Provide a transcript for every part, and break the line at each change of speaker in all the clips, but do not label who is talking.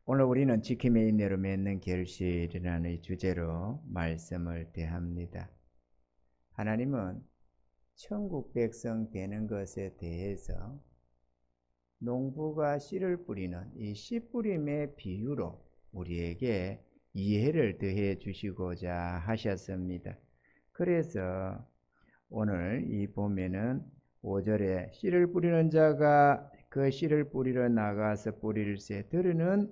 오늘 우리는 지킴의 인내로 맺는 결실이라는 이 주제로 말씀을 대합니다. 하나님은 천국 백성 되는 것에 대해서 농부가 씨를 뿌리는 이 씨 뿌림의 비유로 우리에게 이해를 더해 주시고자 하셨습니다. 그래서 오늘 이 보면은 5절에 씨를 뿌리는 자가 그 씨를 뿌리러 나가서 뿌릴새 들으는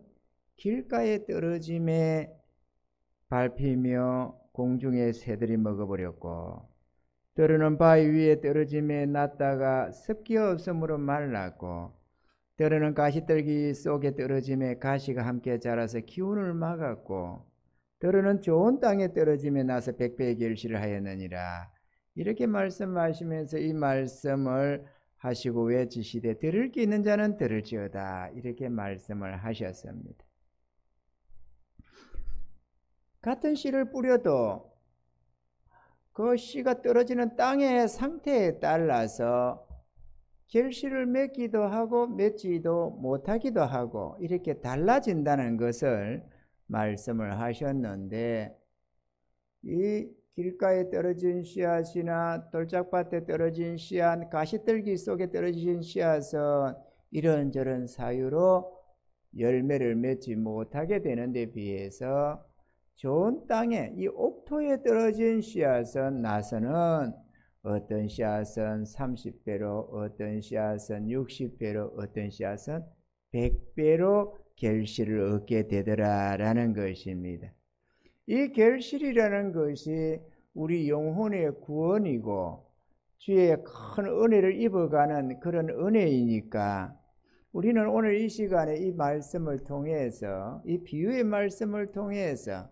길가에 떨어짐에 밟히며 공중의 새들이 먹어버렸고, 때로는 바위 위에 떨어짐에 났다가 습기 없음으로 말랐고, 때로는 가시떨기 속에 떨어짐에 가시가 함께 자라서 기운을 막았고, 때로는 좋은 땅에 떨어짐에 나서 백배의 결실을 하였느니라. 이렇게 말씀하시면서 이 말씀을 하시고 외치시되 들을 게 있는 자는 들을지어다, 이렇게 말씀을 하셨습니다. 같은 씨를 뿌려도 그 씨가 떨어지는 땅의 상태에 따라서 결실을 맺기도 하고 맺지도 못하기도 하고 이렇게 달라진다는 것을 말씀을 하셨는데, 이 길가에 떨어진 씨앗이나 돌짝밭에 떨어진 씨앗, 가시떨기 속에 떨어진 씨앗은 이런저런 사유로 열매를 맺지 못하게 되는 데 비해서 좋은 땅에 이 옥토에 떨어진 씨앗은 나서는 어떤 씨앗은 30배로, 어떤 씨앗은 60배로, 어떤 씨앗은 100배로 결실을 얻게 되더라라는 것입니다. 이 결실이라는 것이 우리 영혼의 구원이고 주의 큰 은혜를 입어가는 그런 은혜이니까, 우리는 오늘 이 시간에 이 말씀을 통해서, 이 비유의 말씀을 통해서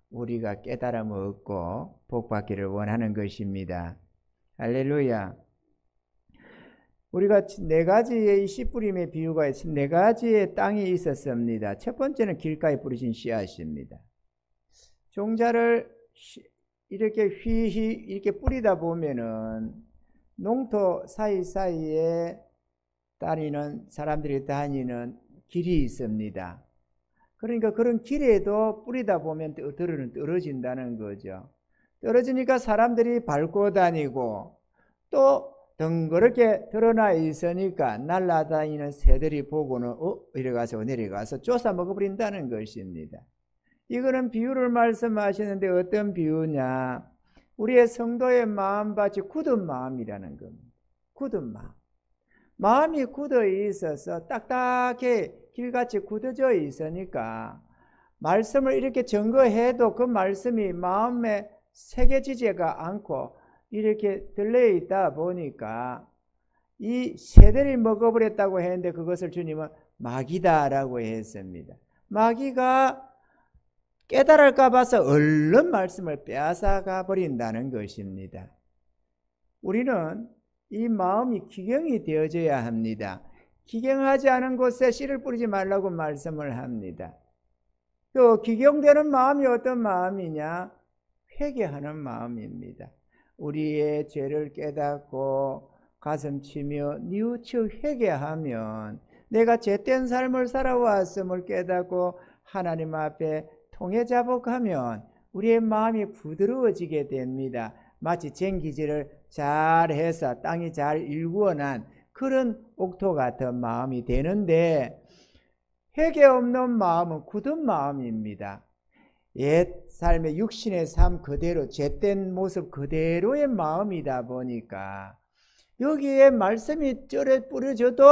우리가 깨달음을 얻고 복받기를 원하는 것입니다. 할렐루야. 우리가 네 가지의 씨 뿌림의 비유가 있습니다. 네 가지의 땅이 있었습니다. 첫 번째는 길가에 뿌리신 씨앗입니다. 종자를 이렇게 휘휘 이렇게 뿌리다 보면은 농토 사이사이에 다니는 사람들이 다니는 길이 있습니다. 그러니까 그런 길에도 뿌리다 보면 떨어진다는 거죠. 떨어지니까 사람들이 밟고 다니고, 또 덩그렇게 드러나 있으니까 날아다니는 새들이 보고는 이래가서 내려가서 쫓아 먹어버린다는 것입니다. 이거는 비유를 말씀하시는데 어떤 비유냐, 우리의 성도의 마음밭이 굳은 마음이라는 겁니다. 굳은 마음. 마음이 굳어 있어서 딱딱해 길같이 굳어져 있으니까 말씀을 이렇게 증거해도 그 말씀이 마음에 새겨지지가 않고 이렇게 들려 있다 보니까 이 새들이 먹어버렸다고 했는데 그것을 주님은 마귀다라고 했습니다. 마귀가 깨달을까 봐서 얼른 말씀을 빼앗아가 버린다는 것입니다. 우리는 이 마음이 기경이 되어져야 합니다. 기경하지 않은 곳에 씨를 뿌리지 말라고 말씀을 합니다. 또 기경되는 마음이 어떤 마음이냐? 회개하는 마음입니다. 우리의 죄를 깨닫고 가슴치며 뉘우쳐 회개하면 내가 죄된 삶을 살아왔음을 깨닫고 하나님 앞에 통회자복하면 우리의 마음이 부드러워지게 됩니다. 마치 쟁기질을 잘해서 땅이 잘 일구어난 그런 옥토 같은 마음이 되는데, 회개 없는 마음은 굳은 마음입니다. 옛 삶의 육신의 삶 그대로, 죄된 모습 그대로의 마음이다 보니까 여기에 말씀이 쩔어 뿌려져도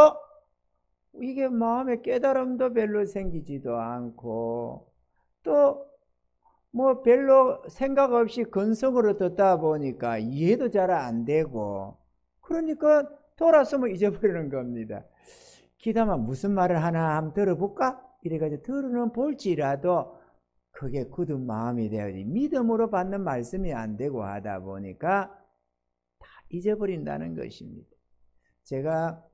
이게 마음의 깨달음도 별로 생기지도 않고, 또 별로 생각 없이 근성으로 듣다 보니까 이해도 잘 안 되고, 그러니까 돌아서면 잊어버리는 겁니다. 기다만 무슨 말을 하나 한번 들어볼까? 이래가지고 들으는 볼지라도 그게 굳은 마음이 되어지 믿음으로 받는 말씀이 안 되고 하다 보니까 다 잊어버린다는 것입니다. 제가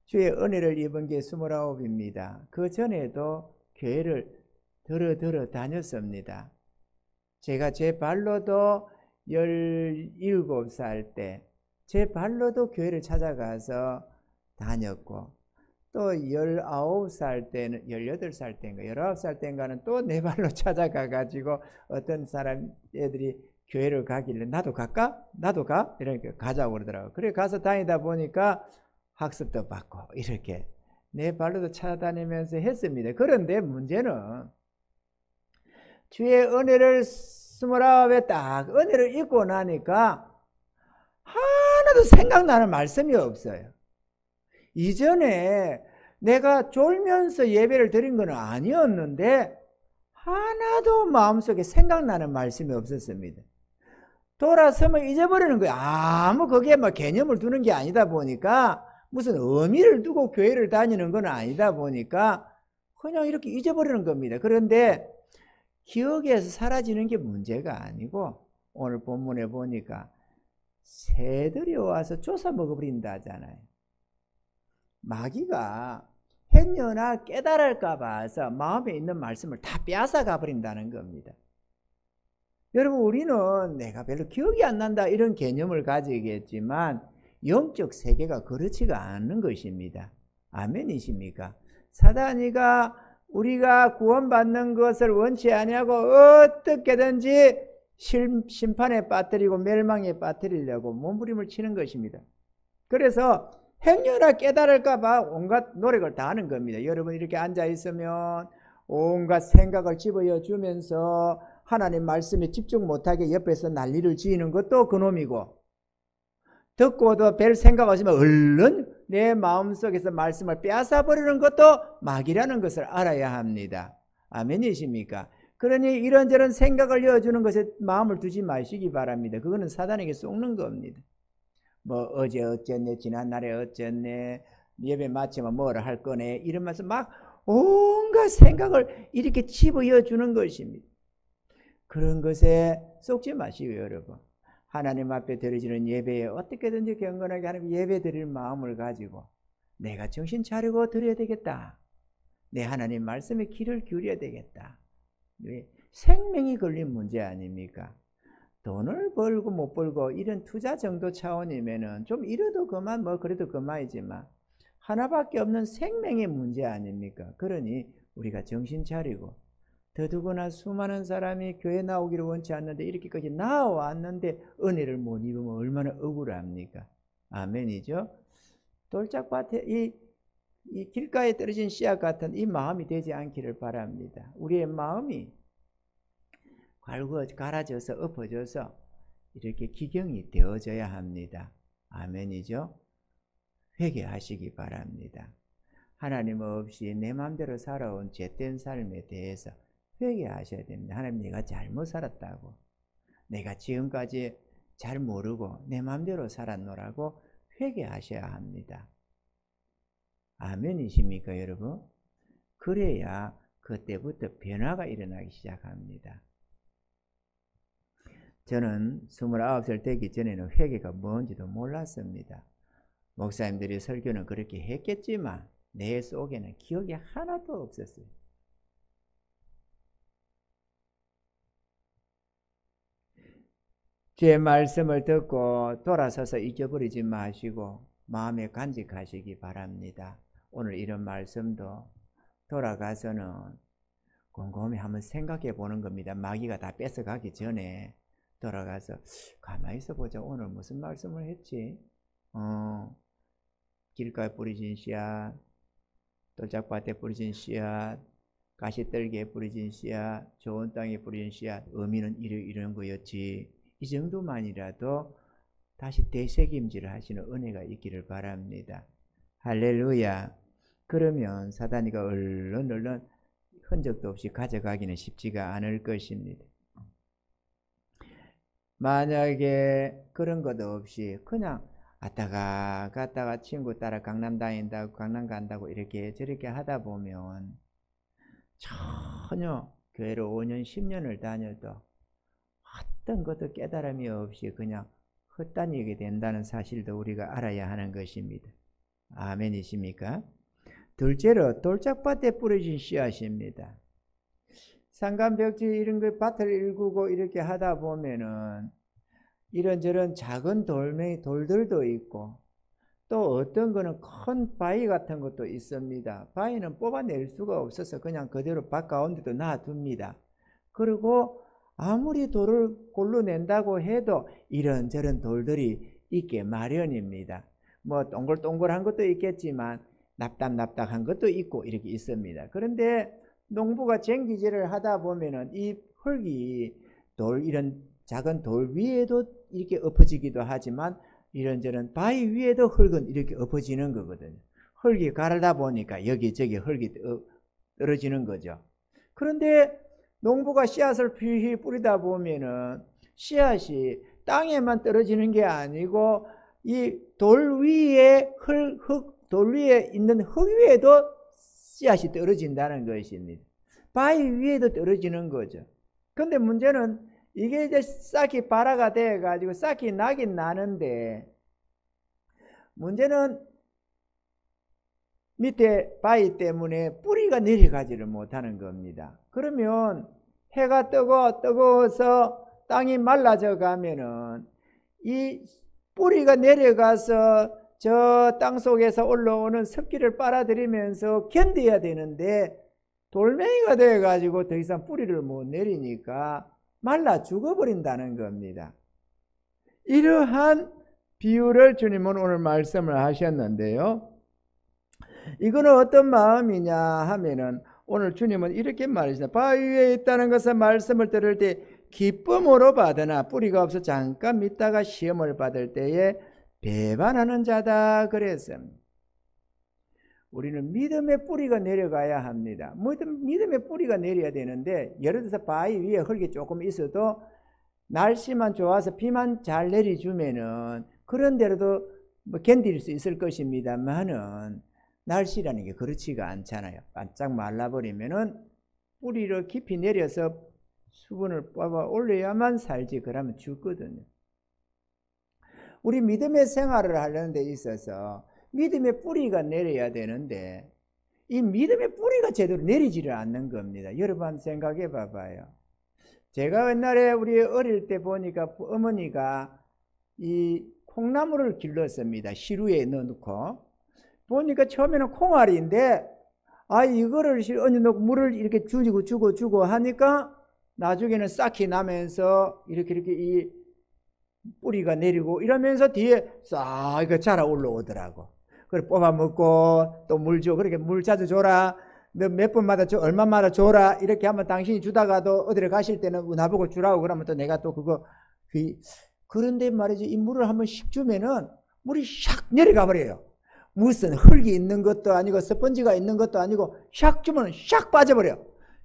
주의 은혜를 입은 게 29입니다. 그 전에도 교회를 들어 다녔습니다. 제가 제 발로도 17살 때 제 발로도 교회를 찾아가서 다녔고, 또 19살 때는 18살 때인가 19살 때인가는 또 내 발로 찾아가 가지고 어떤 사람 애들이 교회를 가길래 나도 갈까? 나도 가? 이렇게 가자고 그러더라고. 그래 가서 다니다 보니까 학습도 받고 이렇게 내 발로도 찾아다니면서 했습니다. 그런데 문제는 주의 은혜를 29에 딱 은혜를 잊고 나니까 하나도 생각나는 말씀이 없어요. 이전에 내가 졸면서 예배를 드린 건 아니었는데 하나도 마음속에 생각나는 말씀이 없었습니다. 돌아서면 잊어버리는 거예요. 아무 거기에 막 개념을 두는 게 아니다 보니까 무슨 의미를 두고 교회를 다니는 건 아니다 보니까 그냥 이렇게 잊어버리는 겁니다. 그런데 기억에서 사라지는 게 문제가 아니고 오늘 본문에 보니까 새들이 와서 쫓아 먹어버린다 하잖아요. 마귀가 행여나 깨달을까 봐서 마음에 있는 말씀을 다 빼앗아가 버린다는 겁니다. 여러분 우리는 내가 별로 기억이 안 난다 이런 개념을 가지겠지만 영적 세계가 그렇지가 않은 것입니다. 아멘이십니까? 사단이가 우리가 구원받는 것을 원치 아니하고 어떻게든지 심판에 빠뜨리고 멸망에 빠뜨리려고 몸부림을 치는 것입니다. 그래서 행여나 깨달을까 봐 온갖 노력을 다 하는 겁니다. 여러분 이렇게 앉아 있으면 온갖 생각을 집어여 주면서 하나님 말씀에 집중 못하게 옆에서 난리를 지으는 것도 그놈이고, 듣고도 별 생각 없으면 얼른 내 마음속에서 말씀을 빼앗아 버리는 것도 마귀라는 것을 알아야 합니다. 아멘이십니까? 그러니 이런저런 생각을 이어주는 것에 마음을 두지 마시기 바랍니다. 그거는 사단에게 속는 겁니다. 뭐 어제 어쨌네, 지난날에 어쨌네, 예배 마치면 뭐를 할 거네, 이러면서 막 온갖 생각을 이렇게 집어여 주는 것입니다. 그런 것에 속지 마시고요, 여러분. 하나님 앞에 드려지는 예배에 어떻게든지 경건하게 하나님 예배 드릴 마음을 가지고 내가 정신 차리고 드려야 되겠다. 내 하나님 말씀에 귀를 기울여야 되겠다. 왜? 생명이 걸린 문제 아닙니까? 돈을 벌고 못 벌고 이런 투자 정도 차원이면은 좀 잃어도 그만, 뭐 그래도 그만이지만 하나밖에 없는 생명의 문제 아닙니까? 그러니 우리가 정신 차리고, 더더구나 수많은 사람이 교회 나오기를 원치 않는데 이렇게까지 나와왔는데 은혜를 못 입으면 얼마나 억울합니까? 아멘이죠? 돌짝밭에 이 길가에 떨어진 씨앗 같은 이 마음이 되지 않기를 바랍니다. 우리의 마음이 갈아져서 엎어져서 이렇게 기경이 되어져야 합니다. 아멘이죠? 회개하시기 바랍니다. 하나님 없이 내 마음대로 살아온 죄된 삶에 대해서 회개하셔야 됩니다. 하나님, 내가 잘못 살았다고, 내가 지금까지 잘 모르고 내 마음대로 살았노라고 회개하셔야 합니다. 아멘이십니까, 여러분? 그래야 그때부터 변화가 일어나기 시작합니다. 저는 29살 되기 전에는 회개가 뭔지도 몰랐습니다. 목사님들이 설교는 그렇게 했겠지만 내 속에는 기억이 하나도 없었어요. 주의 말씀을 듣고 돌아서서 잊어버리지 마시고 마음에 간직하시기 바랍니다. 오늘 이런 말씀도 돌아가서는 곰곰이 한번 생각해 보는 겁니다. 마귀가 다 뺏어가기 전에 돌아가서 가만히 있어 보자. 오늘 무슨 말씀을 했지? 길가에 뿌려진 씨앗, 돌짝밭에 뿌려진 씨앗, 가시떨기에 뿌려진 씨앗, 좋은 땅에 뿌려진 씨앗, 의미는 이런 거였지. 이 정도만이라도 다시 되새김질을 하시는 은혜가 있기를 바랍니다. 할렐루야. 그러면 사단이가 얼른 흔적도 없이 가져가기는 쉽지가 않을 것입니다. 만약에 그런 것도 없이 그냥 왔다가 갔다가 친구 따라 강남 다닌다고, 강남 간다고 이렇게 저렇게 하다 보면 전혀 교회를 5년 10년을 다녀도 어떤 것도 깨달음이 없이 그냥 헛다니게 된다는 사실도 우리가 알아야 하는 것입니다. 아멘이십니까? 둘째로 돌짝밭에 뿌려진 씨앗입니다. 산간벽지 이런 거 밭을 일구고 이렇게 하다 보면은 이런저런 작은 돌들도 있고 또 어떤 거는 큰 바위 같은 것도 있습니다. 바위는 뽑아낼 수가 없어서 그냥 그대로 밭 가운데도 놔둡니다. 그리고 아무리 돌을 골로 낸다고 해도 이런저런 돌들이 있게 마련입니다. 뭐 동글동글한 것도 있겠지만 납작납작한 것도 있고 이렇게 있습니다. 그런데 농부가 쟁기질을 하다 보면은 이 흙이 이런 작은 돌 위에도 이렇게 엎어지기도 하지만 이런저런 바위 위에도 흙은 이렇게 엎어지는 거거든요. 흙이 가르다 보니까 여기저기 흙이 떨어지는 거죠. 그런데 농부가 씨앗을 피히 뿌리다 보면은 씨앗이 땅에만 떨어지는 게 아니고 이 돌 위에 돌 위에 있는 흙 위에도 씨앗이 떨어진다는 것입니다. 바위 위에도 떨어지는 거죠. 근데 문제는 이게 이제 싹이 발화가 돼 가지고 싹이 나긴 나는데 문제는 밑에 바위 때문에 뿌리가 내려가지를 못하는 겁니다. 그러면 해가 뜨거워서 땅이 말라져 가면은 이 뿌리가 내려가서 저 땅 속에서 올라오는 습기를 빨아들이면서 견뎌야 되는데 돌멩이가 돼 가지고 더 이상 뿌리를 못 내리니까 말라 죽어버린다는 겁니다. 이러한 비유를 주님은 오늘 말씀을 하셨는데요. 이거는 어떤 마음이냐 하면은 오늘 주님은 이렇게 말하시다. 바위 위에 있다는 것은 말씀을 들을 때 기쁨으로 받으나 뿌리가 없어 잠깐 믿다가 시험을 받을 때에 배반하는 자다 그랬습니다. 우리는 믿음의 뿌리가 내려가야 합니다. 믿음의 뿌리가 내려야 되는데 예를 들어서 바위 위에 흙이 조금 있어도 날씨만 좋아서 비만 잘 내려주면은 그런 대로도 뭐 견딜 수 있을 것입니다만은 날씨라는 게 그렇지가 않잖아요. 바짝 말라버리면은 뿌리를 깊이 내려서 수분을 뽑아 올려야만 살지 그러면 죽거든요. 우리 믿음의 생활을 하려는 데 있어서 믿음의 뿌리가 내려야 되는데 이 믿음의 뿌리가 제대로 내리지를 않는 겁니다. 여러분 한번 생각해 봐봐요. 제가 옛날에 우리 어릴 때 보니까 어머니가 이 콩나물을 길렀습니다. 시루에 넣어놓고 보니까 처음에는 콩알인데 이거를 얹어놓고 물을 이렇게 주고 하니까 나중에는 싹이 나면서 이렇게 이 뿌리가 내리고 이러면서 뒤에 싹 이거 자라 올라오더라고. 그걸 뽑아 먹고 또 물 줘. 그렇게 물 자주 줘라. 너 몇 번마다 얼마마다 줘라. 이렇게 하면 당신이 주다가도 어디를 가실 때는 나보고 주라고 그러면 또 내가 또 그런데 말이지 이 물을 한번 씩 주면은 물이 샥 내려가 버려요. 무슨 흙이 있는 것도 아니고 스펀지가 있는 것도 아니고 샥 주면 샥 빠져버려.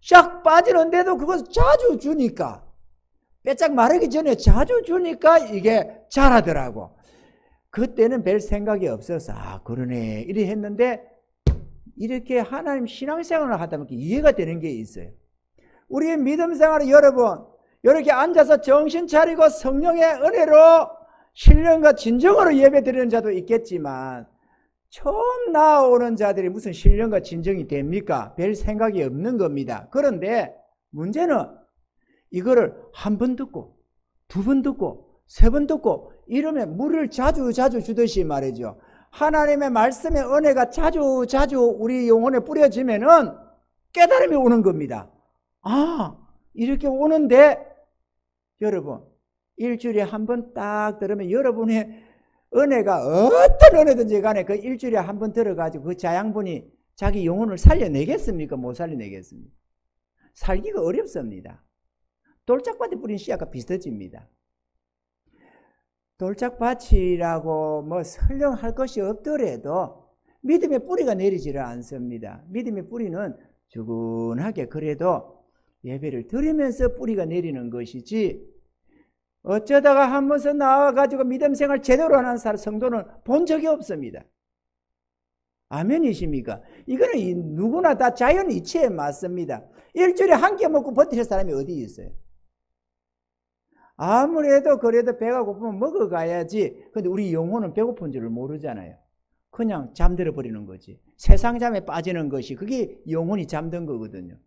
샥 빠지는데도 그것을 자주 주니까 빼짝 마르기 전에 자주 주니까 이게 자라더라고. 그때는 별 생각이 없어서 그러네 이래 했는데 이렇게 하나님 신앙생활을 하다 보니까 이해가 되는 게 있어요. 우리의 믿음생활은 여러분 이렇게 앉아서 정신 차리고 성령의 은혜로 신령과 진정으로 예배드리는 자도 있겠지만 처음 나오는 자들이 무슨 신령과 진정이 됩니까? 별 생각이 없는 겁니다. 그런데 문제는 이거를 한 번 듣고 두 번 듣고 세 번 듣고 이러면 물을 자주 주듯이 말이죠. 하나님의 말씀의 은혜가 자주 우리 영혼에 뿌려지면은 깨달음이 오는 겁니다. 이렇게 오는데 여러분 일주일에 한 번 딱 들으면 여러분의 은혜가 어떤 은혜든지 간에 그 일주일에 한 번 들어가지고 그 자양분이 자기 영혼을 살려내겠습니까? 못 살려내겠습니까? 살기가 어렵습니다. 돌짝밭에 뿌린 씨앗과 비슷해집니다. 돌짝밭이라고 뭐 설명할 것이 없더라도 믿음의 뿌리가 내리지를 않습니다. 믿음의 뿌리는 주근하게 그래도 예배를 드리면서 뿌리가 내리는 것이지 어쩌다가 한 번서 나와가지고 믿음생활 제대로 하는 성도는 본 적이 없습니다. 아멘이십니까? 이거는 누구나 다 자연 이치에 맞습니다. 일주일에 한 끼 먹고 버티실 사람이 어디 있어요? 아무래도 그래도 배가 고프면 먹어가야지. 근데 우리 영혼은 배고픈 줄을 모르잖아요. 그냥 잠들어 버리는 거지. 세상 잠에 빠지는 것이 그게 영혼이 잠든 거거든요.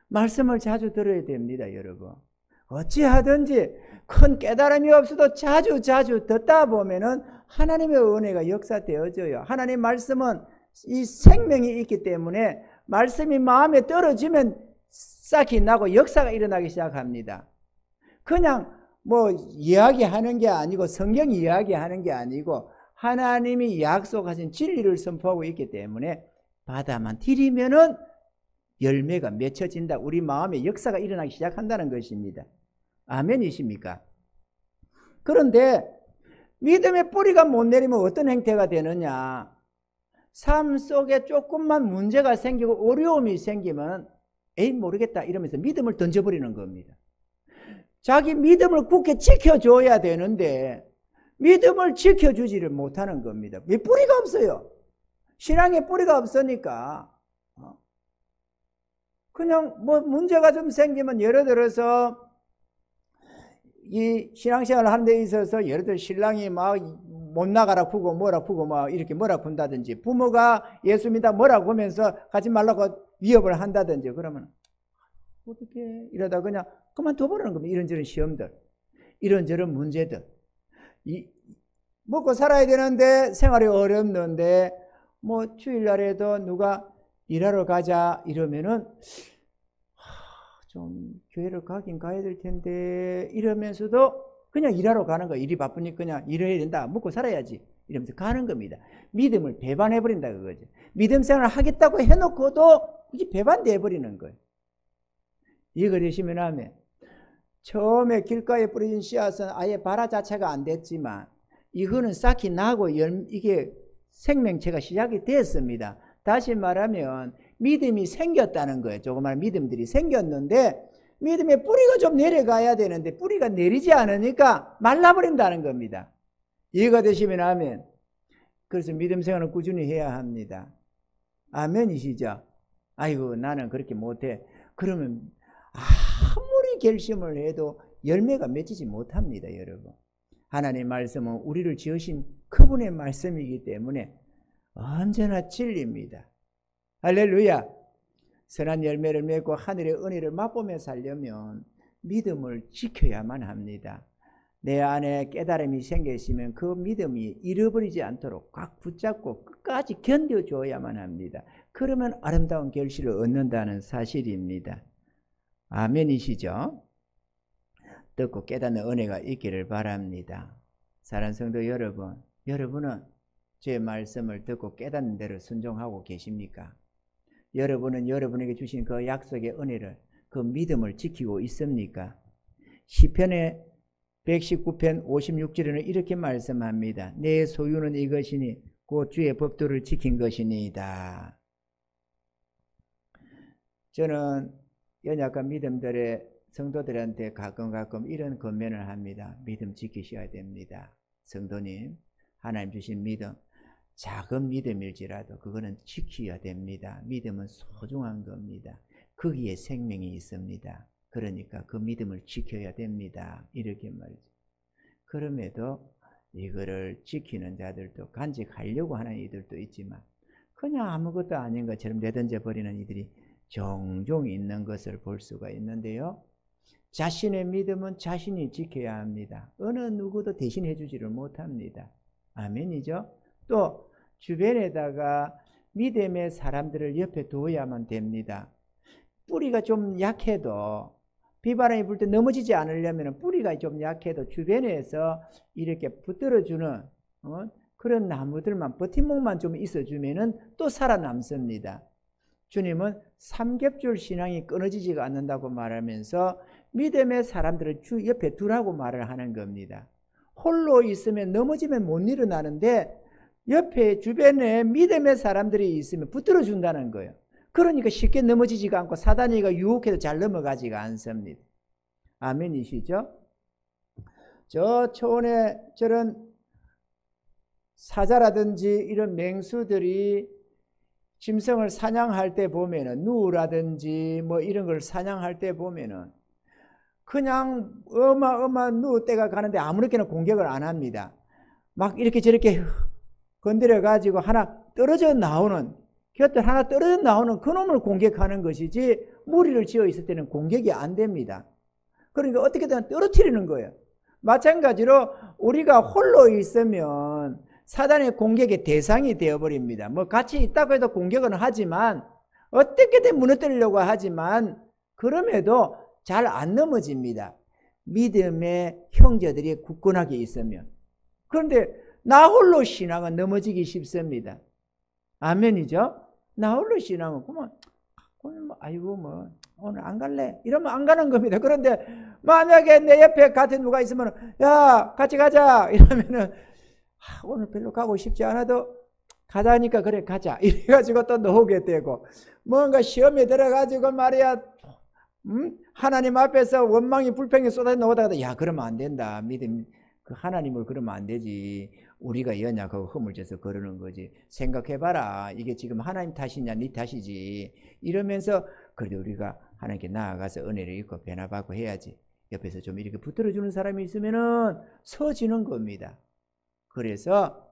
말씀을 자주 들어야 됩니다, 여러분. 어찌하든지 큰 깨달음이 없어도 자주 듣다 보면은 하나님의 은혜가 역사되어져요. 하나님 말씀은 이 생명이 있기 때문에 말씀이 마음에 떨어지면 싹이 나고 역사가 일어나기 시작합니다. 그냥 뭐 이야기하는 게 아니고 성경이 이야기하는 게 아니고 하나님이 약속하신 진리를 선포하고 있기 때문에 받아만 들이면은 열매가 맺혀진다. 우리 마음에 역사가 일어나기 시작한다는 것입니다. 아멘이십니까? 그런데 믿음의 뿌리가 못 내리면 어떤 행태가 되느냐? 삶 속에 조금만 문제가 생기고 어려움이 생기면 에이 모르겠다 이러면서 믿음을 던져버리는 겁니다. 자기 믿음을 굳게 지켜줘야 되는데 믿음을 지켜주지를 못하는 겁니다. 왜? 뿌리가 없어요. 신앙에 뿌리가 없으니까 그냥 뭐 문제가 좀 생기면 예를 들어서 이 신앙생활을 하는 데 있어서 예를 들어 신랑이 막 못 나가라 푸고 뭐라 푸고 막 이렇게 뭐라 푼다든지 부모가 예수 믿다 뭐라고 하면서 가지 말라고 위협을 한다든지 그러면 어떻게 이러다 그냥 그만둬버리는 겁니다. 이런저런 시험들 이런저런 문제들 먹고 살아야 되는데 생활이 어렵는데 뭐 주일날에도 누가 일하러 가자 이러면은 좀 교회를 가긴 가야 될 텐데 이러면서도 그냥 일하러 가는 거예요. 일이 바쁘니까 그냥 일해야 된다. 먹고 살아야지. 이러면서 가는 겁니다. 믿음을 배반해버린다 그거죠. 믿음 생활을 하겠다고 해놓고도 이게 배반돼버리는 거예요. 이해가 되시면 하면 처음에 길가에 뿌려진 씨앗은 아예 발화 자체가 안 됐지만 이거는 싹이 나고 이게 생명체가 시작이 됐습니다. 다시 말하면 믿음이 생겼다는 거예요. 조그마한 믿음들이 생겼는데 믿음의 뿌리가 좀 내려가야 되는데 뿌리가 내리지 않으니까 말라버린다는 겁니다. 이해가 되시면 아멘. 그래서 믿음 생활은 꾸준히 해야 합니다. 아멘이시죠? 아이고 나는 그렇게 못해. 그러면 아무리 결심을 해도 열매가 맺히지 못합니다. 여러분. 하나님의 말씀은 우리를 지으신 그분의 말씀이기 때문에 언제나 진리입니다. 할렐루야. 선한 열매를 맺고 하늘의 은혜를 맛보며 살려면 믿음을 지켜야만 합니다. 내 안에 깨달음이 생기시면 그 믿음이 잃어버리지 않도록 꽉 붙잡고 끝까지 견뎌줘야만 합니다. 그러면 아름다운 결실을 얻는다는 사실입니다. 아멘이시죠? 듣고 깨닫는 은혜가 있기를 바랍니다. 사랑하는 성도 여러분, 여러분은 제 말씀을 듣고 깨닫는 대로 순종하고 계십니까? 여러분은 여러분에게 주신 그 약속의 은혜를, 그 믿음을 지키고 있습니까? 시편의 119편 56절에는 이렇게 말씀합니다. 내 소유는 이것이니 곧 주의 법도를 지킨 것이니이다. 저는 연약한 믿음들의 성도들한테 가끔 이런 권면을 합니다. 믿음 지키셔야 됩니다. 성도님, 하나님 주신 믿음, 작은 믿음일지라도 그거는 지켜야 됩니다. 믿음은 소중한 겁니다. 거기에 생명이 있습니다. 그러니까 그 믿음을 지켜야 됩니다. 이렇게 말이죠. 그럼에도 이거를 지키는 자들도 간직하려고 하는 이들도 있지만 그냥 아무것도 아닌 것처럼 내던져 버리는 이들이 종종 있는 것을 볼 수가 있는데요. 자신의 믿음은 자신이 지켜야 합니다. 어느 누구도 대신해 주지를 못합니다. 아멘이죠? 또 주변에다가 믿음의 사람들을 옆에 두어야만 됩니다. 뿌리가 좀 약해도 비바람이 불 때 넘어지지 않으려면 뿌리가 좀 약해도 주변에서 이렇게 붙들어주는 그런 나무들만 버팀목만 좀 있어주면 또 살아남습니다. 주님은 삼겹줄 신앙이 끊어지지가 않는다고 말하면서 믿음의 사람들을 주 옆에 두라고 말을 하는 겁니다. 홀로 있으면 넘어지면 못 일어나는데 옆에 주변에 믿음의 사람들이 있으면 붙들어 준다는 거예요. 그러니까 쉽게 넘어지지가 않고 사단이가 유혹해도 잘 넘어가지가 않습니다. 아멘이시죠? 저 초원에 저런 사자라든지 이런 맹수들이 짐승을 사냥할 때 보면은 누라든지 뭐 이런 걸 사냥할 때 보면은 그냥 어마어마한 누 때가 가는데 아무렇게나 공격을 안 합니다. 막 이렇게 저렇게 건드려 가지고 하나 떨어져 나오는 곁들 하나 떨어져 나오는 그놈을 공격하는 것이지 무리를 지어 있을 때는 공격이 안 됩니다. 그러니까 어떻게든 떨어뜨리는 거예요. 마찬가지로 우리가 홀로 있으면 사단의 공격의 대상이 되어버립니다. 뭐 같이 있다고 해도 공격은 하지만 어떻게든 무너뜨리려고 하지만 그럼에도 잘 안 넘어집니다. 믿음의 형제들이 굳건하게 있으면. 그런데 나 홀로 신앙은 넘어지기 쉽습니다. 아멘이죠? 나 홀로 신앙은 그만 오늘 뭐 아이고 뭐 오늘 안 갈래 이러면 안 가는 겁니다. 그런데 만약에 내 옆에 같은 누가 있으면 야 같이 가자 이러면은 오늘 별로 가고 싶지 않아도 가자니까 그래 가자 이래가지고 또 나오게 되고 뭔가 시험에 들어가지고 말이야 하나님 앞에서 원망이 불평이 쏟아져 나오다가 야 그러면 안 된다. 믿음 그 하나님을 그러면 안 되지. 우리가 연약하고 허물져서 그러는 거지. 생각해봐라. 이게 지금 하나님 탓이냐 네 탓이지. 이러면서 그래도 우리가 하나님께 나아가서 은혜를 입고 변화받고 해야지. 옆에서 좀 이렇게 붙들어주는 사람이 있으면은 서지는 겁니다. 그래서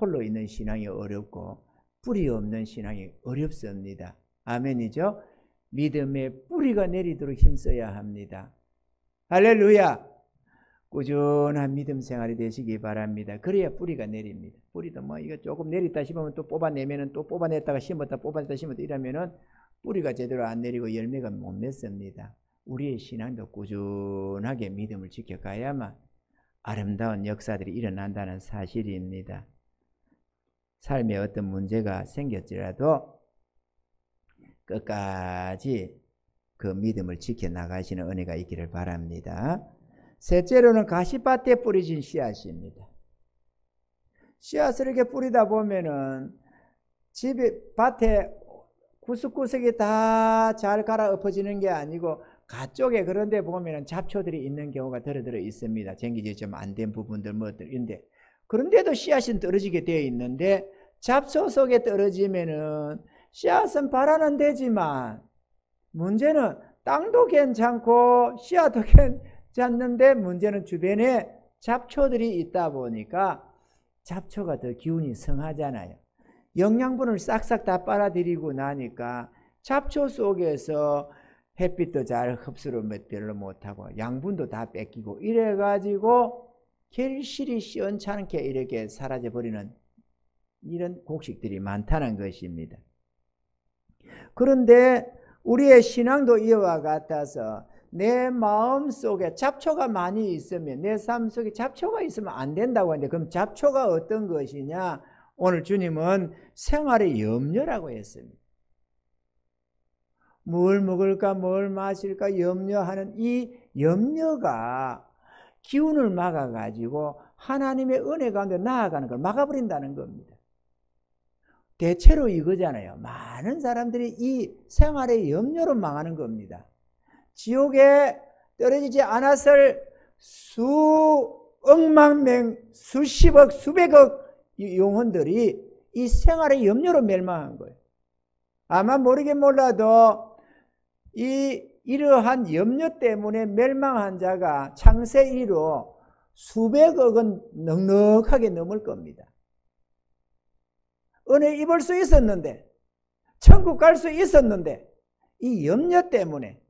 홀로 있는 신앙이 어렵고 뿌리 없는 신앙이 어렵습니다. 아멘이죠? 믿음의 뿌리가 내리도록 힘써야 합니다. 할렐루야! 꾸준한 믿음 생활이 되시기 바랍니다. 그래야 뿌리가 내립니다. 뿌리도 뭐 이거 조금 내렸다 싶으면 또 뽑아내면은 또 뽑아냈다가 심었다 뽑아냈다 심었다 이러면은 뿌리가 제대로 안 내리고 열매가 못 맺습니다. 우리의 신앙도 꾸준하게 믿음을 지켜가야만 아름다운 역사들이 일어난다는 사실입니다. 삶에 어떤 문제가 생겼지라도 끝까지 그 믿음을 지켜나가시는 은혜가 있기를 바랍니다. 셋째로는 가시밭에 뿌려진 씨앗입니다. 씨앗을 이렇게 뿌리다 보면은 집에 밭에 구석구석이 다 잘 갈아 엎어지는 게 아니고 가쪽에 그런 데 보면은 잡초들이 있는 경우가 들어 있습니다. 전기질이 좀 안 된 부분들 뭐들인데 그런데도 씨앗은 떨어지게 되어 있는데 잡초 속에 떨어지면은 씨앗은 발화는 되지만 문제는 땅도 괜찮고 씨앗도 괜찮는데 문제는 주변에 잡초들이 있다 보니까 잡초가 더 기운이 성하잖아요. 영양분을 싹싹 다 빨아들이고 나니까 잡초 속에서 햇빛도 잘 흡수를 별로 못하고 양분도 다 뺏기고 이래가지고 결실이 시원찮게 이렇게 사라져버리는 이런 곡식들이 많다는 것입니다. 그런데 우리의 신앙도 이와 같아서 내 마음 속에 잡초가 많이 있으면 내 삶 속에 잡초가 있으면 안 된다고 하는데 그럼 잡초가 어떤 것이냐? 오늘 주님은 생활의 염려라고 했습니다. 뭘 먹을까 뭘 마실까 염려하는 이 염려가 기운을 막아가지고 하나님의 은혜 가운데 나아가는 걸 막아버린다는 겁니다. 대체로 이거잖아요. 많은 사람들이 이 생활의 염려로 망하는 겁니다. 지옥에 떨어지지 않았을 수억만 명, 수십억, 수백억 영혼들이 이 생활의 염려로 멸망한 거예요. 아마 모르긴 몰라도 이러한 염려 때문에 멸망한 자가 창세 이후로 수백억은 넉넉하게 넘을 겁니다. 은혜 입을 수 있었는데 천국 갈 수 있었는데 이 염려 때문에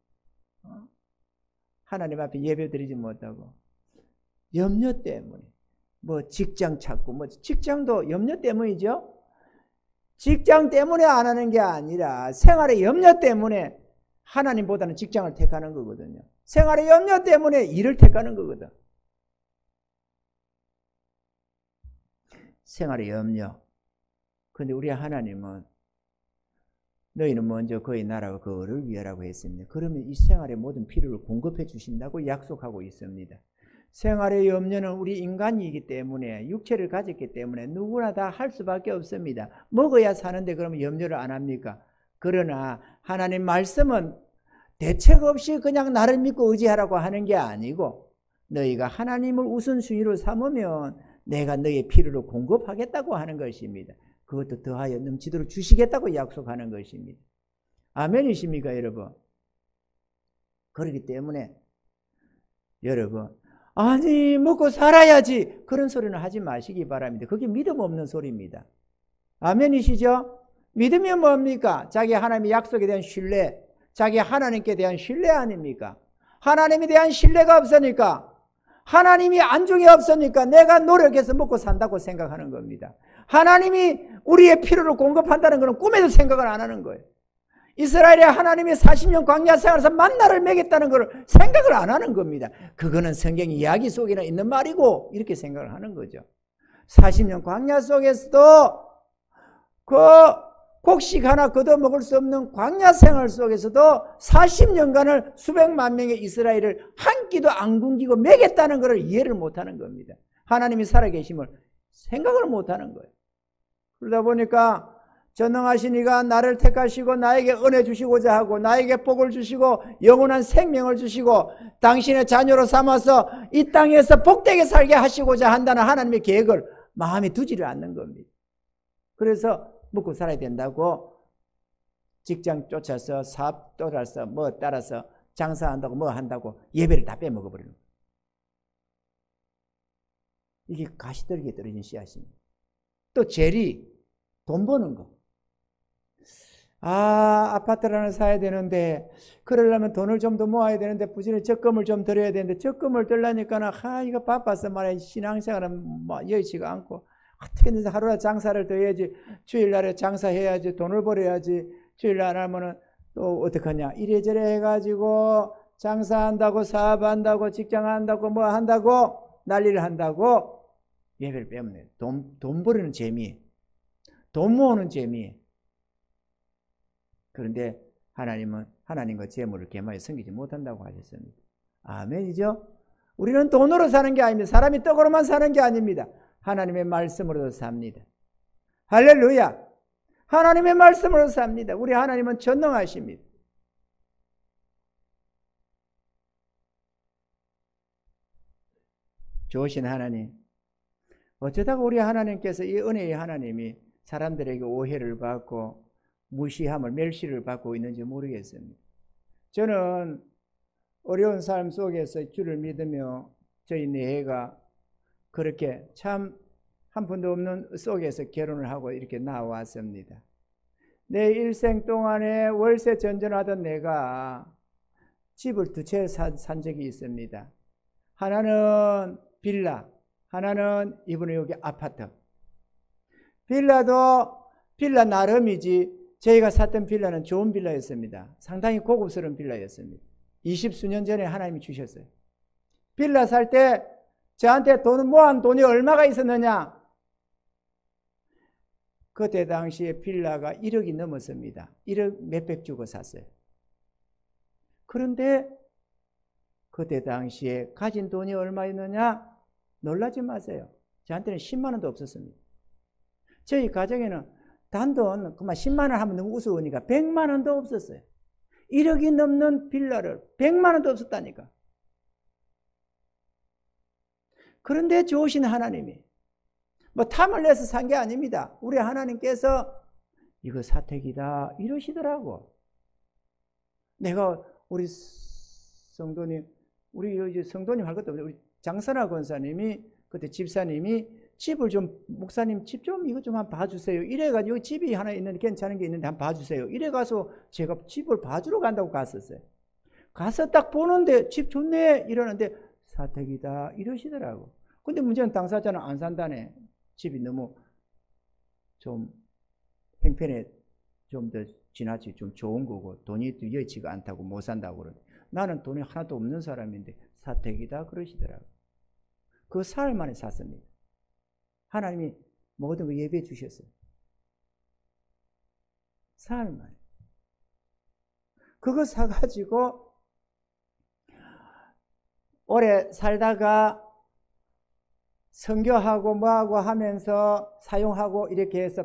하나님 앞에 예배 드리지 못하고 염려 때문에 뭐 직장 찾고 뭐 직장도 염려 때문이죠. 직장 때문에 안 하는 게 아니라 생활의 염려 때문에 하나님보다는 직장을 택하는 거거든요. 생활의 염려 때문에 일을 택하는 거거든. 생활의 염려. 그런데 우리 하나님은 너희는 먼저 그의 나라와 그 의를 위하라고 했습니다. 그러면 이 생활의 모든 필요를 공급해 주신다고 약속하고 있습니다. 생활의 염려는 우리 인간이기 때문에 육체를 가졌기 때문에 누구나 다 할 수밖에 없습니다. 먹어야 사는데 그러면 염려를 안 합니까? 그러나 하나님 말씀은 대책 없이 그냥 나를 믿고 의지하라고 하는 게 아니고 너희가 하나님을 우선순위로 삼으면 내가 너희의 필요를 공급하겠다고 하는 것입니다. 그것도 더하여 넘치도록 주시겠다고 약속하는 것입니다. 아멘이십니까 여러분? 그렇기 때문에 여러분 아니 먹고 살아야지 그런 소리는 하지 마시기 바랍니다. 그게 믿음 없는 소리입니다. 아멘이시죠? 믿음이 뭡니까? 자기 하나님의 약속에 대한 신뢰, 자기 하나님께 대한 신뢰 아닙니까? 하나님에 대한 신뢰가 없으니까, 하나님이 안중에 없으니까 내가 노력해서 먹고 산다고 생각하는 겁니다. 하나님이 우리의 필요를 공급한다는 것은 꿈에도 생각을 안 하는 거예요. 이스라엘의 하나님이 40년 광야 생활에서 만나를 먹였다는 것을 생각을 안 하는 겁니다. 그거는 성경 이야기 속에나 있는 말이고 이렇게 생각을 하는 거죠. 40년 광야 속에서도 그 곡식 하나 걷어 먹을 수 없는 광야 생활 속에서도 40년간을 수백만 명의 이스라엘을 한 끼도 안 굶기고 먹였다는 것을 이해를 못하는 겁니다. 하나님이 살아계심을 생각을 못하는 거예요. 그러다 보니까 전능하신 이가 나를 택하시고 나에게 은혜 주시고자 하고 나에게 복을 주시고 영원한 생명을 주시고 당신의 자녀로 삼아서 이 땅에서 복되게 살게 하시고자 한다는 하나님의 계획을 마음에 두지를 않는 겁니다. 그래서 먹고 살아야 된다고 직장 쫓아서 사업 따라서 뭐 따라서 장사한다고 뭐 한다고 예배를 다 빼먹어버리는 거예요. 이게 가시떨기에 떨어진 씨앗입니다. 또 재리, 돈 버는 거. 아파트를 하나 사야 되는데 그러려면 돈을 좀 더 모아야 되는데 부지런히 적금을 좀 들여야 되는데 적금을 들려니까는 이거 바빠서 말이야 신앙생활은 뭐 여의치가 않고 어떻게든 하루나 장사를 더 해야지 주일날에 장사해야지 돈을 벌어야지 주일날 하면은 또 어떡하냐 이래저래 해가지고 장사한다고 사업한다고 직장한다고 뭐 한다고 난리를 한다고 예배를 빼면 돈 버리는 재미 돈 모으는 재미. 그런데 하나님은 하나님과 재물을 겸하여 섬기지 못한다고 하셨습니다. 아멘이죠? 우리는 돈으로 사는 게 아닙니다. 사람이 떡으로만 사는 게 아닙니다. 하나님의 말씀으로도 삽니다. 할렐루야! 하나님의 말씀으로 삽니다. 우리 하나님은 전능하십니다. 좋으신 하나님, 어쩌다가 우리 하나님께서 이 은혜의 하나님이 사람들에게 오해를 받고 무시함을 멸시를 받고 있는지 모르겠습니다. 저는 어려운 삶 속에서 주를 믿으며 저희 내해가 그렇게 참 한 푼도 없는 속에서 결혼을 하고 이렇게 나왔습니다. 내 일생 동안에 월세 전전하던 내가 집을 두 채 산 적이 있습니다. 하나는 빌라, 하나는 이번에 여기 아파트. 빌라도 빌라 나름이지 저희가 샀던 빌라는 좋은 빌라였습니다. 상당히 고급스러운 빌라였습니다. 20수년 전에 하나님이 주셨어요. 빌라 살 때 저한테 모아한 돈이 얼마가 있었느냐? 그때 당시에 빌라가 1억이 넘었습니다. 1억 몇백 주고 샀어요. 그런데 그때 당시에 가진 돈이 얼마 있느냐? 놀라지 마세요. 저한테는 10만 원도 없었습니다. 저희 가정에는 단돈 그만 10만 원 하면 너무 우스우니까 100만 원도 없었어요. 1억이 넘는 빌라를 100만 원도 없었다니까. 그런데 좋으신 하나님이 뭐 탐을 내서 산 게 아닙니다. 우리 하나님께서 이거 사택이다 이러시더라고. 내가 우리 성도님, 우리 성도님 할 것도 없어요. 우리 장선하 권사님이 그때 집사님이 집을 좀 목사님 집 좀 이거 좀 한번 봐주세요. 이래가지고 집이 하나 있는데 괜찮은 게 있는데 한번 봐주세요. 이래가서 제가 집을 봐주러 간다고 갔었어요. 가서 딱 보는데 집 좋네 이러는데 사택이다 이러시더라고. 근데 문제는 당사자는 안 산다네. 집이 너무 좀 형편에 좀 더 지나치 좀 좋은 거고 돈이 여의치가 않다고 못 산다고 그러는데 나는 돈이 하나도 없는 사람인데 사택이다 그러시더라고. 그 사흘 만에 샀습니다. 하나님이 모든 거 예배해 주셨어요. 사흘 만에. 그거 사가지고 오래 살다가 선교하고 뭐하고 하면서 사용하고 이렇게 해서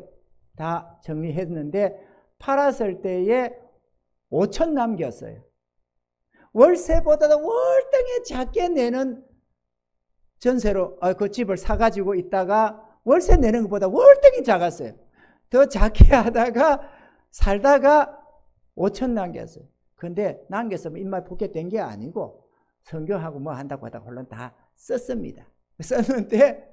다 정리했는데 팔았을 때에 5천 남겼어요. 월세보다도 월등히 작게 내는 전세로 그 집을 사가지고 있다가 월세 내는 것보다 월등히 작았어요. 더 작게 하다가 살다가 5천 남겼어요. 근데 남겼으면 입맛 붙게 된 게 아니고 선교하고 뭐 한다고 하다가 물론 다 썼습니다. 썼는데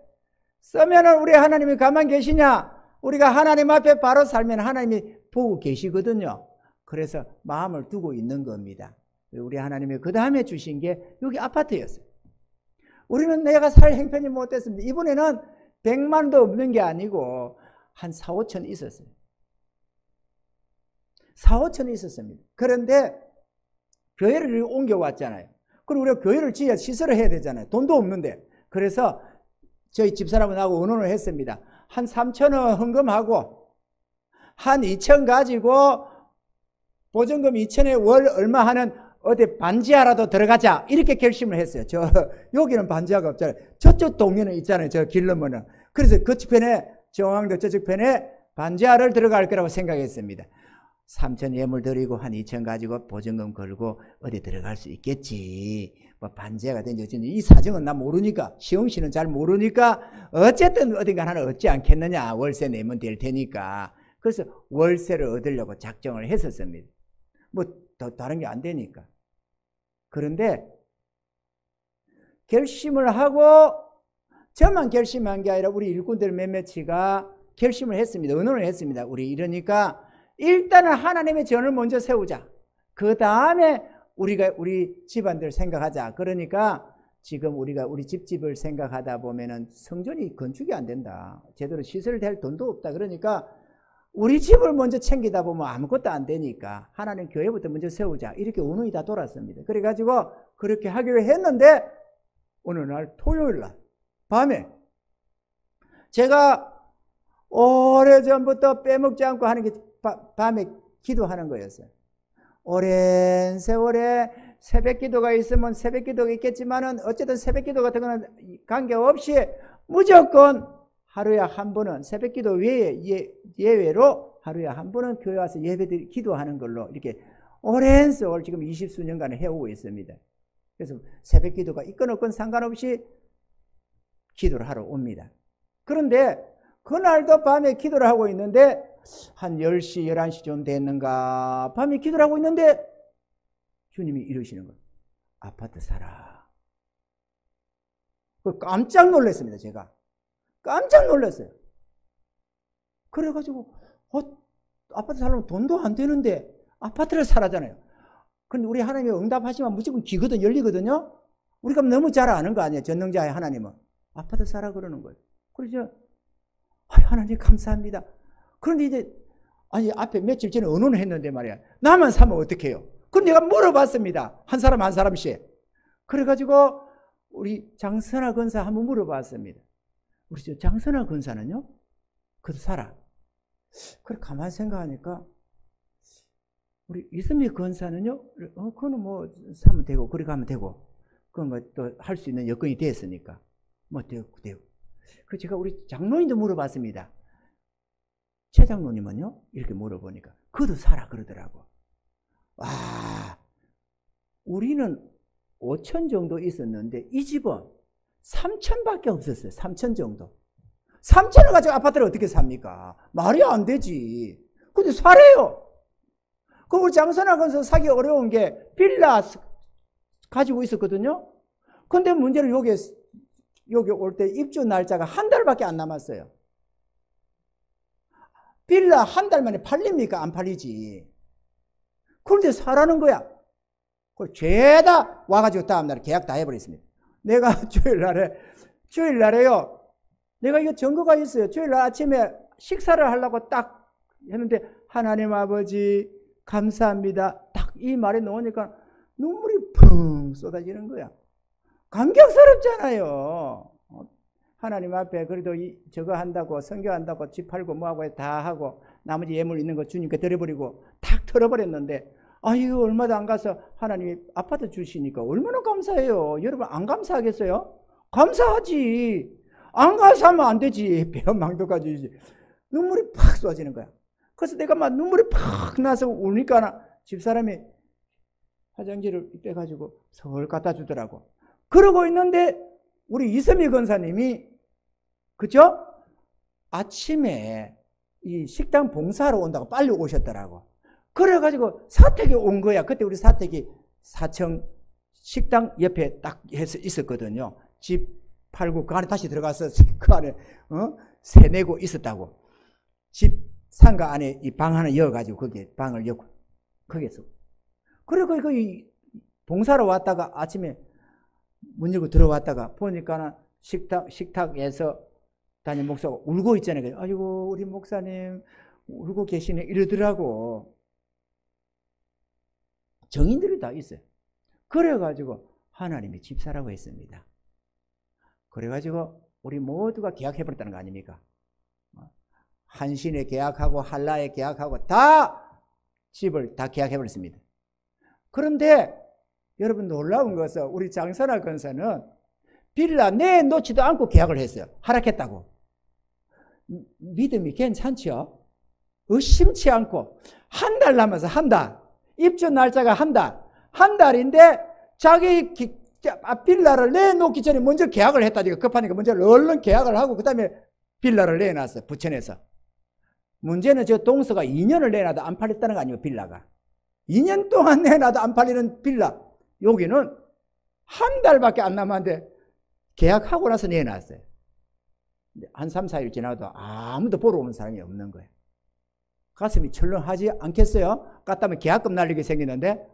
쓰면은 우리 하나님이 가만 계시냐? 우리가 하나님 앞에 바로 살면 하나님이 보고 계시거든요. 그래서 마음을 두고 있는 겁니다. 우리 하나님이 그 다음에 주신 게 여기 아파트였어요. 우리는 내가 살 형편이 못됐습니다. 이번에는 100만도 없는 게 아니고 한 4, 5천 있었어요. 4, 5천 있었습니다. 그런데 교회를 옮겨왔잖아요. 그럼 우리가 교회를 지어야 시설을 해야 되잖아요. 돈도 없는데. 그래서 저희 집사람하고 의논을 했습니다. 한 3천원 헌금하고 한 2천 가지고 보증금 2천에 월 얼마 하는 어디 반지하라도 들어가자 이렇게 결심을 했어요. 여기는 반지하가 없잖아요. 저쪽 동네는 있잖아요. 저 길러면은. 그래서 그쪽편에 정왕도 저쪽편에 반지하를 들어갈 거라고 생각했습니다. 3천 예물 드리고 한 2천 가지고 보증금 걸고 어디 들어갈 수 있겠지. 뭐 반지하가 된지 이 사정은 나 모르니까, 시영 씨는 잘 모르니까 어쨌든 어딘가 하나 얻지 않겠느냐. 월세 내면 될 테니까. 그래서 월세를 얻으려고 작정을 했었습니다. 뭐 더 다른 게 안 되니까. 그런데 결심을 하고 저만 결심한 게 아니라 우리 일꾼들 몇몇이가 결심을 했습니다. 의논을 했습니다. 우리 이러니까 일단은 하나님의 전을 먼저 세우자. 그 다음에 우리 집안들 생각하자. 그러니까 지금 우리가 우리 집을 생각하다 보면은 성전이 건축이 안 된다. 제대로 시설될 돈도 없다. 그러니까 우리 집을 먼저 챙기다 보면 아무것도 안 되니까 하나님 교회부터 먼저 세우자. 이렇게 의논이 다 돌았습니다. 그래가지고 그렇게 하기로 했는데 어느 날 토요일 날 밤에 제가 오래전부터 빼먹지 않고 하는 게 밤에 기도하는 거였어요. 오랜 세월에 새벽 기도가 있으면 새벽 기도가 있겠지만은 어쨌든 새벽 기도 같은 거는 관계없이 무조건 하루에 한 번은 새벽 기도 외에 예외로 하루에 한 번은 교회 와서 예배드리 기도하는 걸로 이렇게 오랜 세월 지금 20수년간 해오고 있습니다. 그래서 새벽 기도가 있건 없건 상관없이 기도를 하러 옵니다. 그런데 그날도 밤에 기도를 하고 있는데 한 10시, 11시쯤 됐는가 밤에 기도를 하고 있는데 주님이 이러시는 거예요. 아파트 사라. 깜짝 놀랐습니다. 제가. 깜짝 놀랐어요. 그래가지고 아파트 살려면 돈도 안 되는데 아파트를 사라잖아요. 근데 우리 하나님이 응답하시면 무조건 귀거든 열리거든요. 우리가 너무 잘 아는 거 아니에요. 전능자의 하나님은. 아파트 사라 그러는 거예요. 그래서 하나님 감사합니다. 그런데 이제 앞에 며칠 전에 의논을 했는데 말이야. 나만 사면 어떻게 해요? 그럼 내가 물어봤습니다. 한 사람 한 사람씩. 그래가지고 우리 장선아 권사 한번 물어봤습니다. 우리 저 장선아 권사는요? 그도 살아. 그래 가만히 생각하니까 우리 이선미 권사는요? 그거는 뭐 사면 되고 그리 가면 되고 그건 뭐 또 할 수 있는 여건이 됐으니까 뭐 되고. 그 제가 우리 장로님도 물어봤습니다. 최 장로님은요? 이렇게 물어보니까 그도 살아 그러더라고. 와, 우리는 5천 정도 있었는데 이 집은 3천밖에 없었어요. 3천 정도. 3천을 가지고 아파트를 어떻게 삽니까? 말이 안 되지. 근데 사래요. 그 우리 장선학원서 사기 어려운 게 빌라 가지고 있었거든요. 근데 문제는 여기 올 때 입주 날짜가 한 달밖에 안 남았어요. 빌라 한 달 만에 팔립니까? 안 팔리지. 그런데 사라는 거야. 그걸 죄다 와가지고 다음날 계약 다 해버렸습니다. 내가 주일날에요. 내가 이거 증거가 있어요. 주일날 아침에 식사를 하려고 딱 했는데 하나님 아버지 감사합니다. 딱 이 말에 넣으니까 눈물이 펑 쏟아지는 거야. 감격스럽잖아요. 하나님 앞에 그래도 저거 한다고 선교한다고 집 팔고 뭐하고 다 하고 나머지 예물 있는 거 주님께 드려버리고 탁 털어버렸는데 이거 얼마도 안 가서 하나님이 아파트 주시니까 얼마나 감사해요. 여러분 안 감사하겠어요? 감사하지. 안 가서 하면 안 되지. 배은망덕까지 눈물이 팍 쏟아지는 거야. 그래서 내가 막 눈물이 팍 나서 우니까 집사람이 화장지를 빼가지고 서울 갖다 주더라고. 그러고 있는데 우리 이선미 권사님이 그죠? 아침에 이 식당 봉사하러 온다고 빨리 오셨더라고. 그래가지고 사택에 온 거야. 그때 우리 사택이 4층 식당 옆에 딱 해서 있었거든요. 집 팔고 그 안에 다시 들어가서 그 안에 세 내고 있었다고. 집 상가 안에 이 방 하나 이어가지고 거기에 방을 엮고 거기에서. 그리고 그 봉사로 왔다가 아침에 문 열고 들어왔다가 보니까는 식탁에서 담임 목사가 울고 있잖아요. 아이고 우리 목사님 울고 계시네 이러더라고. 정인들이 다 있어요. 그래가지고 하나님이 집사라고 했습니다. 그래가지고 우리 모두가 계약해버렸다는 거 아닙니까? 한신에 계약하고 한라에 계약하고 다 집을 다 계약해버렸습니다. 그런데 여러분 놀라운 것은 우리 장선아 권사는 빌라 내놓지도 않고 계약을 했어요. 하락했다고. 믿음이 괜찮죠? 의심치 않고 한 달 남아서 한 달. 입주 날짜가 한 달. 한 달인데 자기 빌라를 내놓기 전에 먼저 계약을 했다니까. 급하니까 먼저 얼른 계약을 하고 그 다음에 빌라를 내놨어요. 부천에서. 문제는 저 동서가 2년을 내놔도 안 팔렸다는 거 아니에요. 빌라가. 2년 동안 내놔도 안 팔리는 빌라. 여기는 한 달밖에 안 남았는데 계약하고 나서 내놨어요. 한 3, 4일 지나도 아무도 보러 오는 사람이 없는 거예요. 가슴이 철렁하지 않겠어요? 갔다면 계약금 날리게 생기는데.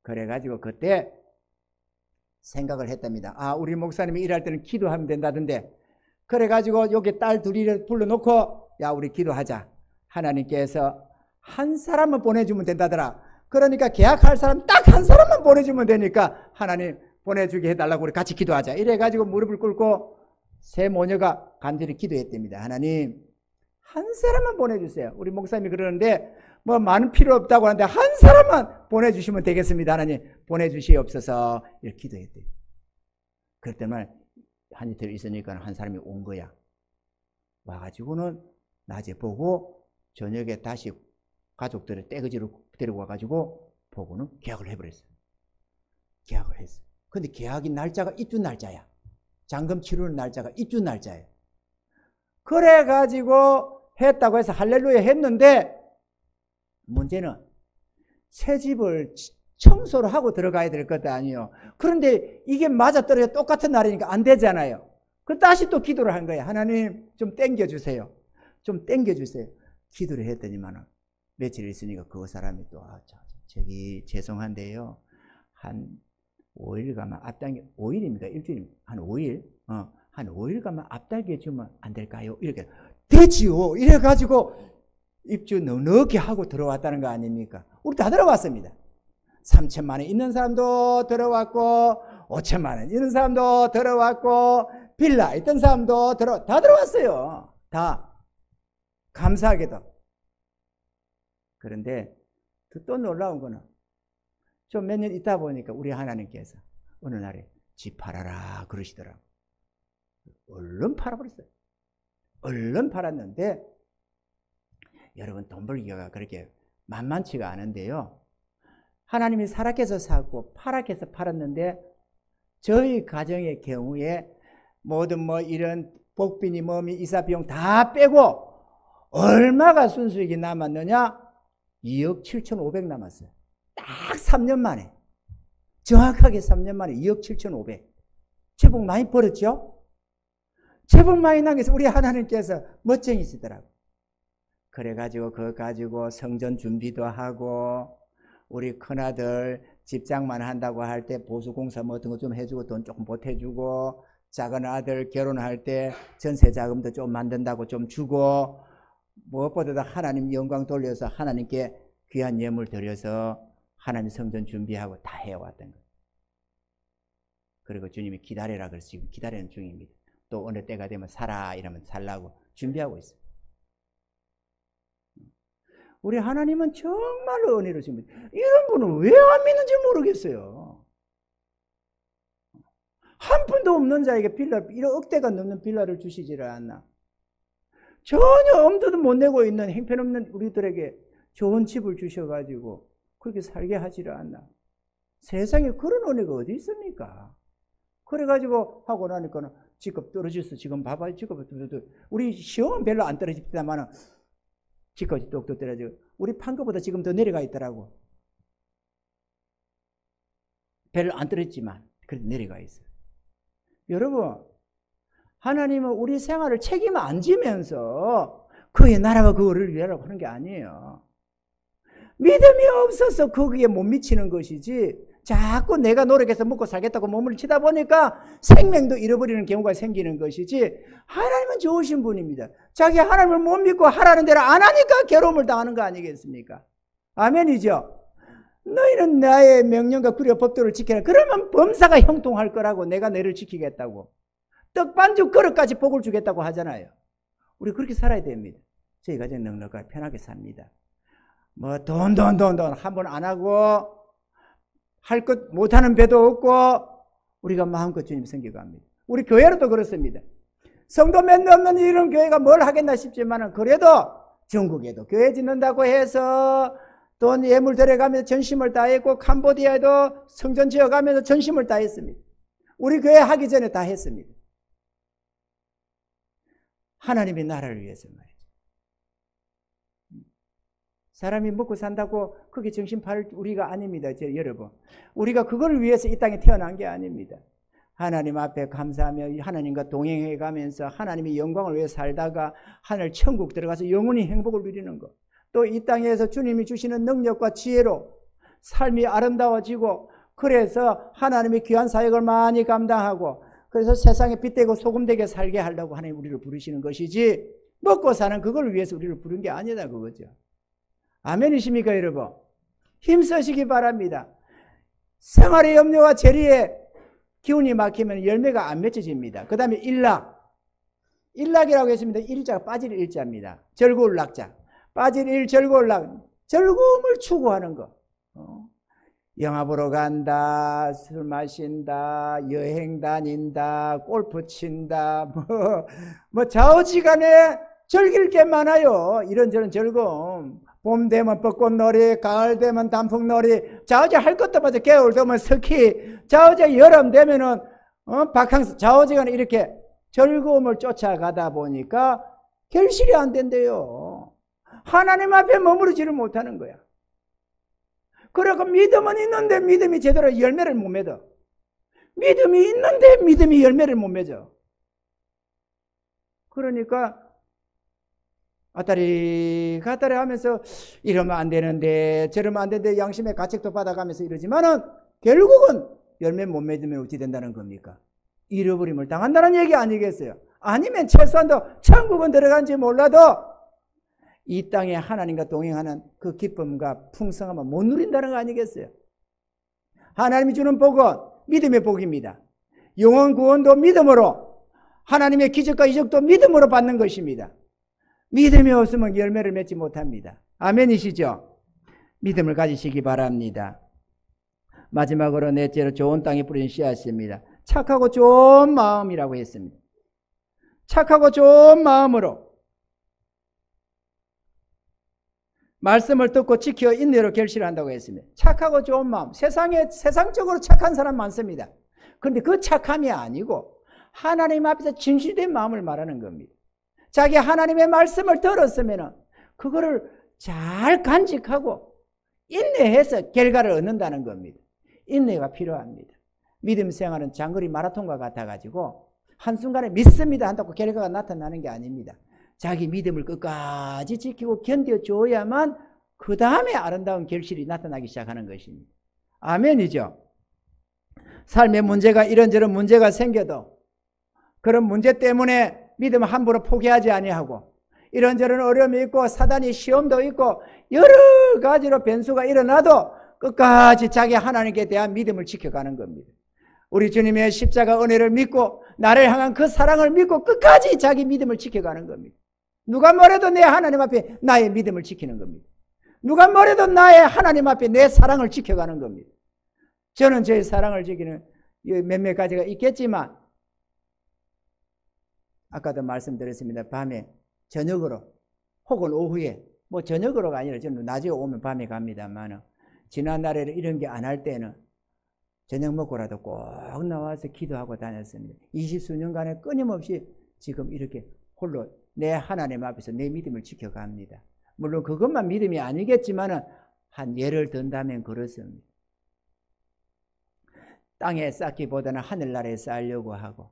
그래가지고 그때 생각을 했답니다. 아, 우리 목사님이 일할 때는 기도하면 된다던데. 그래가지고 여기 딸 둘이를 불러놓고 야, 우리 기도하자. 하나님께서 한 사람만 보내주면 된다더라. 그러니까 계약할 사람 딱 한 사람만 보내주면 되니까 하나님 보내주게 해달라고 우리 같이 기도하자. 이래가지고 무릎을 꿇고 세 모녀가 간절히 기도했답니다. 하나님 한 사람만 보내주세요. 우리 목사님이 그러는데 뭐 많은 필요 없다고 하는데 한 사람만 보내주시면 되겠습니다. 하나님 보내주시옵소서. 이렇게 기도했대요. 그랬더니 한 이틀 있으니까 한 사람이 온 거야. 와가지고는 낮에 보고 저녁에 다시 가족들을 떼거지로 데리고 와가지고 보고는 계약을 해버렸어요. 계약을 했어요. 근데 계약인 날짜가 입주 날짜야. 잔금 치르는 날짜가 입주 날짜예요. 그래가지고 했다고 해서 할렐루야 했는데 문제는 새 집을 청소를 하고 들어가야 될 것도 아니에요. 그런데 이게 맞아떨어져 똑같은 날이니까 안 되잖아요. 그 다시 또 기도를 한 거예요. 하나님 좀 땡겨주세요. 좀 땡겨주세요. 기도를 했더니만은 며칠 있으니까 그 사람이 또 저기 죄송한데요. 한 5일 가면 앞당겨 5일입니다. 일주일 한 5일 한 5일 가면 앞당겨 주면 안 될까요? 이렇게 되지요. 이래가지고 입주 넉넉히 하고 들어왔다는 거 아닙니까? 우리 다 들어왔습니다. 3천만 원 있는 사람도 들어왔고 5천만 원 있는 사람도 들어왔고 빌라 있던 사람도 다 들어왔어요. 다 감사하게도. 그런데 또 놀라운 거는 좀 몇 년 있다 보니까 우리 하나님께서 어느 날에 집 팔아라 그러시더라고요. 얼른 팔아버렸어요. 얼른 팔았는데 여러분 돈 벌기가 그렇게 만만치가 않은데요. 하나님이 사락해서 샀고 파락해서 팔았는데 저희 가정의 경우에 모든 뭐 이런 복비니 뭐미 이사 비용 다 빼고 얼마가 순수익이 남았느냐? 2억 7,500 남았어요. 딱 3년 만에. 정확하게 3년 만에 2억 7,500. 제법 많이 벌었죠? 제법 많이 남겨서 우리 하나님께서 멋쟁이시더라고요. 그래가지고 그거 가지고 성전 준비도 하고 우리 큰아들 집장만 한다고 할 때 보수공사 뭐 어떤 거 좀 해주고 돈 조금 보태주고 작은 아들 결혼할 때 전세 자금도 좀 만든다고 좀 주고 무엇보다도 하나님 영광 돌려서 하나님께 귀한 예물 드려서 하나님 성전 준비하고 다 해왔던 거예요. 그리고 주님이 기다려라 그래서 지금 기다리는 중입니다. 또 어느 때가 되면 살아 이러면 살라고 준비하고 있어요. 우리 하나님은 정말로 은혜로우신 분. 이런 분은 왜 안 믿는지 모르겠어요. 한 푼도 없는 자에게 빌라, 이런 억대가 넘는 빌라를 주시지를 않나. 전혀 엄두도 못 내고 있는 형편없는 우리들에게 좋은 집을 주셔가지고 그렇게 살게 하지를 않나. 세상에 그런 은혜가 어디 있습니까? 그래가지고 하고 나니까는 직급 떨어졌어. 지금 봐봐요. 직급 우리 시험은 별로 안 떨어집니다만 집값이 똑똑 떨어지고 우리 판거보다 지금 더 내려가 있더라고. 별로 안 떨어졌지만 그래도 내려가 있어요. 여러분 하나님은 우리 생활을 책임 안 지면서 그의 나라와 그거를 위하라고 하는 게 아니에요. 믿음이 없어서 거기에 못 미치는 것이지 자꾸 내가 노력해서 먹고 살겠다고 몸을 치다 보니까 생명도 잃어버리는 경우가 생기는 것이지, 하나님은 좋으신 분입니다. 자기 하나님을 못 믿고 하라는 대로 안 하니까 괴로움을 당하는 거 아니겠습니까? 아멘이죠. 너희는 나의 명령과 규례 법도를 지켜라. 그러면 범사가 형통할 거라고. 내가 너를 지키겠다고. 떡반죽 그릇까지 복을 주겠다고 하잖아요. 우리 그렇게 살아야 됩니다. 저희 가정 넉넉하게 편하게 삽니다. 뭐 돈 한 번 안 하고 할 것 못하는 배도 없고 우리가 마음껏 주님 섬기고 합니다. 우리 교회로도 그렇습니다. 성도 몇 없는 이런 교회가 뭘 하겠나 싶지만 그래도 중국에도 교회 짓는다고 해서 돈 예물 들여가면서 전심을 다했고, 캄보디아에도 성전 지어가면서 전심을 다했습니다. 우리 교회 하기 전에 다 했습니다. 하나님의 나라를 위해서 말이죠. 사람이 먹고 산다고 그게 정신 팔 우리가 아닙니다. 여러분, 우리가 그걸 위해서 이 땅에 태어난 게 아닙니다. 하나님 앞에 감사하며 하나님과 동행해 가면서 하나님의 영광을 위해 살다가 하늘 천국 들어가서 영원히 행복을 누리는 것, 또 이 땅에서 주님이 주시는 능력과 지혜로 삶이 아름다워지고, 그래서 하나님의 귀한 사역을 많이 감당하고, 그래서 세상에 빛되고 소금되게 살게 하려고 하나님 우리를 부르시는 것이지, 먹고 사는 그걸 위해서 우리를 부른 게 아니다 그거죠. 아멘이십니까 여러분? 힘쓰시기 바랍니다. 생활의 염려와 재리에 기운이 막히면 열매가 안 맺어집니다. 그 다음에 일락이라고 했습니다. 일자가 빠질 일자입니다. 절구울 낙자. 빠질 일, 절구울 낙. 즐거움을 추구하는 거. 영화 보러 간다, 술 마신다, 여행 다닌다, 골프 친다, 뭐 좌우지간에 즐길 게 많아요. 이런저런 즐거움. 봄 되면 벚꽃놀이, 가을 되면 단풍놀이, 좌우지 할 것도 없어. 겨울 되면 스키, 좌우지 여름 되면은 바캉스, 좌우지간에 이렇게 즐거움을 쫓아가다 보니까 결실이 안 된대요. 하나님 앞에 머무르지를 못하는 거야. 그러고 믿음은 있는데 믿음이 제대로 열매를 못 맺어. 믿음이 있는데 믿음이 열매를 못 맺어. 그러니까 아따리 가따리 하면서 이러면 안 되는데 저러면 안 되는데 양심의 가책도 받아가면서 이러지만은 결국은 열매 못 맺으면 어찌 된다는 겁니까? 잃어버림을 당한다는 얘기 아니겠어요? 아니면 최소한도 천국은 들어간지 몰라도 이 땅에 하나님과 동행하는 그 기쁨과 풍성함을 못 누린다는 거 아니겠어요? 하나님이 주는 복은 믿음의 복입니다. 영원 구원도 믿음으로, 하나님의 기적과 이적도 믿음으로 받는 것입니다. 믿음이 없으면 열매를 맺지 못합니다. 아멘이시죠? 믿음을 가지시기 바랍니다. 마지막으로 넷째로 좋은 땅에 뿌린 씨앗입니다. 착하고 좋은 마음이라고 했습니다. 착하고 좋은 마음으로 말씀을 듣고 지켜 인내로 결실한다고 했습니다. 착하고 좋은 마음. 세상적으로 착한 사람 많습니다. 그런데 그 착함이 아니고 하나님 앞에서 진실된 마음을 말하는 겁니다. 자기 하나님의 말씀을 들었으면 그거를 잘 간직하고 인내해서 결과를 얻는다는 겁니다. 인내가 필요합니다. 믿음 생활은 장거리 마라톤과 같아가지고 한순간에 믿습니다 한다고 결과가 나타나는 게 아닙니다. 자기 믿음을 끝까지 지키고 견뎌줘야만 그 다음에 아름다운 결실이 나타나기 시작하는 것입니다. 아멘이죠. 삶의 문제가 이런저런 문제가 생겨도 그런 문제 때문에 믿음을 함부로 포기하지 아니하고, 이런저런 어려움이 있고 사단이 시험도 있고 여러 가지로 변수가 일어나도 끝까지 자기 하나님께 대한 믿음을 지켜가는 겁니다. 우리 주님의 십자가 은혜를 믿고 나를 향한 그 사랑을 믿고 끝까지 자기 믿음을 지켜가는 겁니다. 누가 뭐래도 내 하나님 앞에 나의 믿음을 지키는 겁니다. 누가 뭐래도 나의 하나님 앞에 내 사랑을 지켜가는 겁니다. 저는 제 사랑을 지키는 몇몇 가지가 있겠지만 아까도 말씀드렸습니다. 밤에 저녁으로 혹은 오후에, 뭐 저녁으로가 아니라 저는 낮에 오면 밤에 갑니다만, 지난날에는 이런 게 안 할 때는 저녁 먹고라도 꼭 나와서 기도하고 다녔습니다. 20수년간에 끊임없이 지금 이렇게 홀로 내 하나님 앞에서 내 믿음을 지켜갑니다. 물론 그것만 믿음이 아니겠지만 한 예를 든다면 그렇습니다. 땅에 쌓기보다는 하늘나라에 쌓으려고 하고,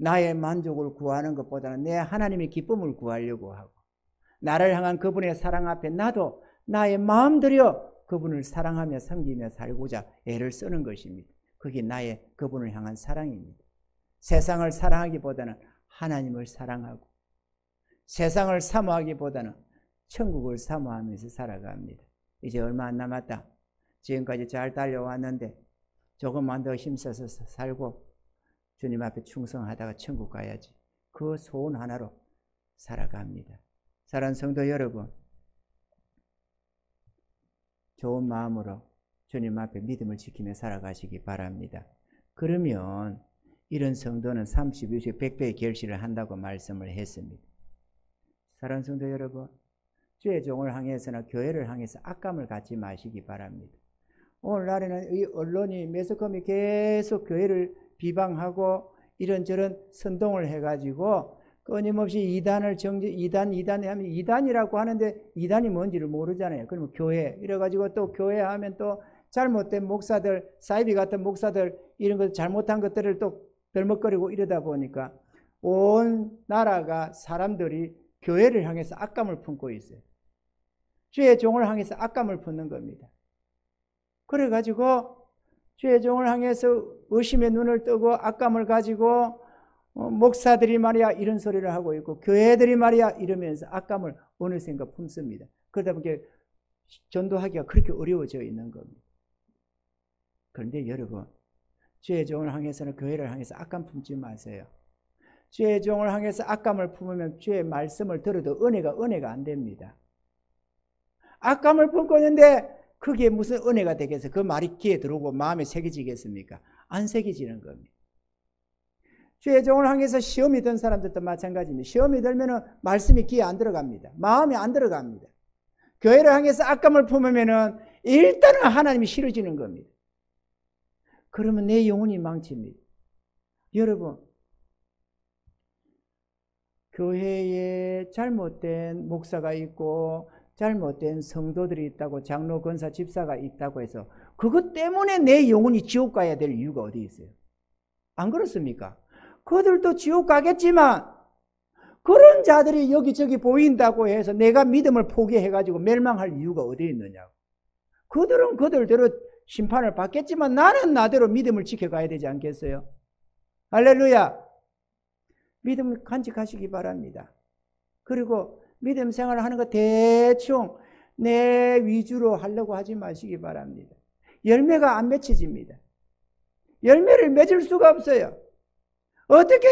나의 만족을 구하는 것보다는 내 하나님의 기쁨을 구하려고 하고, 나를 향한 그분의 사랑 앞에 나도 나의 마음 들여 그분을 사랑하며 섬기며 살고자 애를 쓰는 것입니다. 그게 나의 그분을 향한 사랑입니다. 세상을 사랑하기보다는 하나님을 사랑하고 세상을 사모하기보다는 천국을 사모하면서 살아갑니다. 이제 얼마 안 남았다. 지금까지 잘 달려왔는데 조금만 더 힘써서 살고 주님 앞에 충성하다가 천국 가야지. 그 소원 하나로 살아갑니다. 사랑하는 성도 여러분, 좋은 마음으로 주님 앞에 믿음을 지키며 살아가시기 바랍니다. 그러면 이런 성도는 32세 100배의 결실을 한다고 말씀을 했습니다. 사랑하는 성도 여러분, 주의 종을 향해서나 교회를 향해서 악감을 갖지 마시기 바랍니다. 오늘날에는 이 언론이 매스컴이 계속 교회를 비방하고 이런저런 선동을 해가지고 끊임없이 이단을 이단에 하면 이단이라고 하는데 이단이 뭔지를 모르잖아요. 그러면 교회 이래가지고 또 교회 하면 또 잘못된 목사들, 사이비 같은 목사들 이런 것 잘못한 것들을 또 별먹거리고 이러다 보니까 온 나라가 사람들이 교회를 향해서 악감을 품고 있어요. 주의 종을 향해서 악감을 품는 겁니다. 그래가지고 주의 종을 향해서 의심의 눈을 뜨고 악감을 가지고 목사들이 말이야 이런 소리를 하고 있고 교회들이 말이야 이러면서 악감을 어느샌가 품습니다. 그러다 보니까 전도하기가 그렇게 어려워져 있는 겁니다. 그런데 여러분, 주의 종을 향해서는 교회를 향해서 악감 품지 마세요. 주의 종을 향해서 악감을 품으면 주의 말씀을 들어도 은혜가 안 됩니다. 악감을 품고 있는데 그게 무슨 은혜가 되겠어요? 그 말이 귀에 들어오고 마음에 새겨지겠습니까? 안 새겨지는 겁니다. 주의 종을 향해서 시험이 든 사람들도 마찬가지입니다. 시험이 들면 말씀이 귀에 안 들어갑니다. 마음에 안 들어갑니다. 교회를 향해서 악감을 품으면 일단은 하나님이 싫어지는 겁니다. 그러면 내 영혼이 망칩니다. 여러분, 교회에 잘못된 목사가 있고 잘못된 성도들이 있다고 장로, 권사, 집사가 있다고 해서 그것 때문에 내 영혼이 지옥 가야 될 이유가 어디 있어요? 안 그렇습니까? 그들도 지옥 가겠지만 그런 자들이 여기저기 보인다고 해서 내가 믿음을 포기해가지고 멸망할 이유가 어디 있느냐고. 그들은 그들대로 심판을 받겠지만 나는 나대로 믿음을 지켜가야 되지 않겠어요? 할렐루야! 믿음을 간직하시기 바랍니다. 그리고 믿음 생활을 하는 거 대충 내 위주로 하려고 하지 마시기 바랍니다. 열매가 안 맺혀집니다. 열매를 맺을 수가 없어요. 어떻게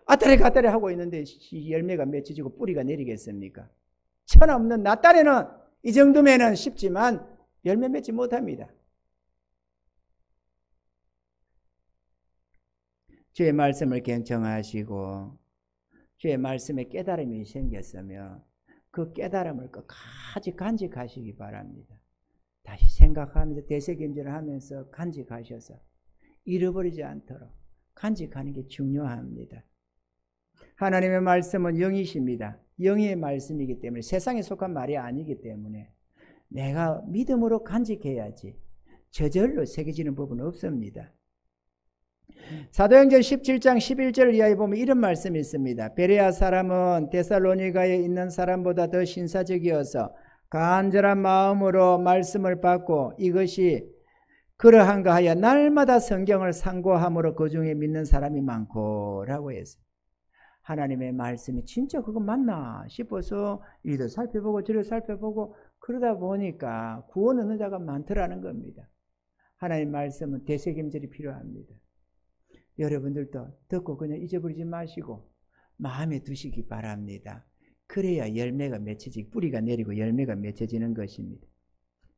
아따리 갔다리 하고 있는데 열매가 맺혀지고 뿌리가 내리겠습니까? 천없는 나 딴에는 이 정도면은 쉽지만 열매 맺지 못합니다. 주의 말씀을 경청하시고 주의 말씀에 깨달음이 생겼으면 그 깨달음을 끝까지 간직하시기 바랍니다. 다시 생각하면서 되새김질을 하면서 간직하셔서 잃어버리지 않도록 간직하는 게 중요합니다. 하나님의 말씀은 영이십니다. 영의 말씀이기 때문에 세상에 속한 말이 아니기 때문에 내가 믿음으로 간직해야지 저절로 새겨지는 법은 없습니다. 사도행전 17장 11절 이하에 보면 이런 말씀이 있습니다. 베레아 사람은 데살로니가에 있는 사람보다 더 신사적이어서 간절한 마음으로 말씀을 받고 이것이 그러한가 하여 날마다 성경을 상고함으로 그 중에 믿는 사람이 많고 라고 했어요. 하나님의 말씀이 진짜 그거 맞나 싶어서 이리도 살펴보고 저리도 살펴보고 그러다 보니까 구원 얻는 자가 많더라는 겁니다. 하나님의 말씀은 되새김질이 필요합니다. 여러분들도 듣고 그냥 잊어버리지 마시고 마음에 두시기 바랍니다. 그래야 열매가 맺혀지고 뿌리가 내리고 열매가 맺혀지는 것입니다.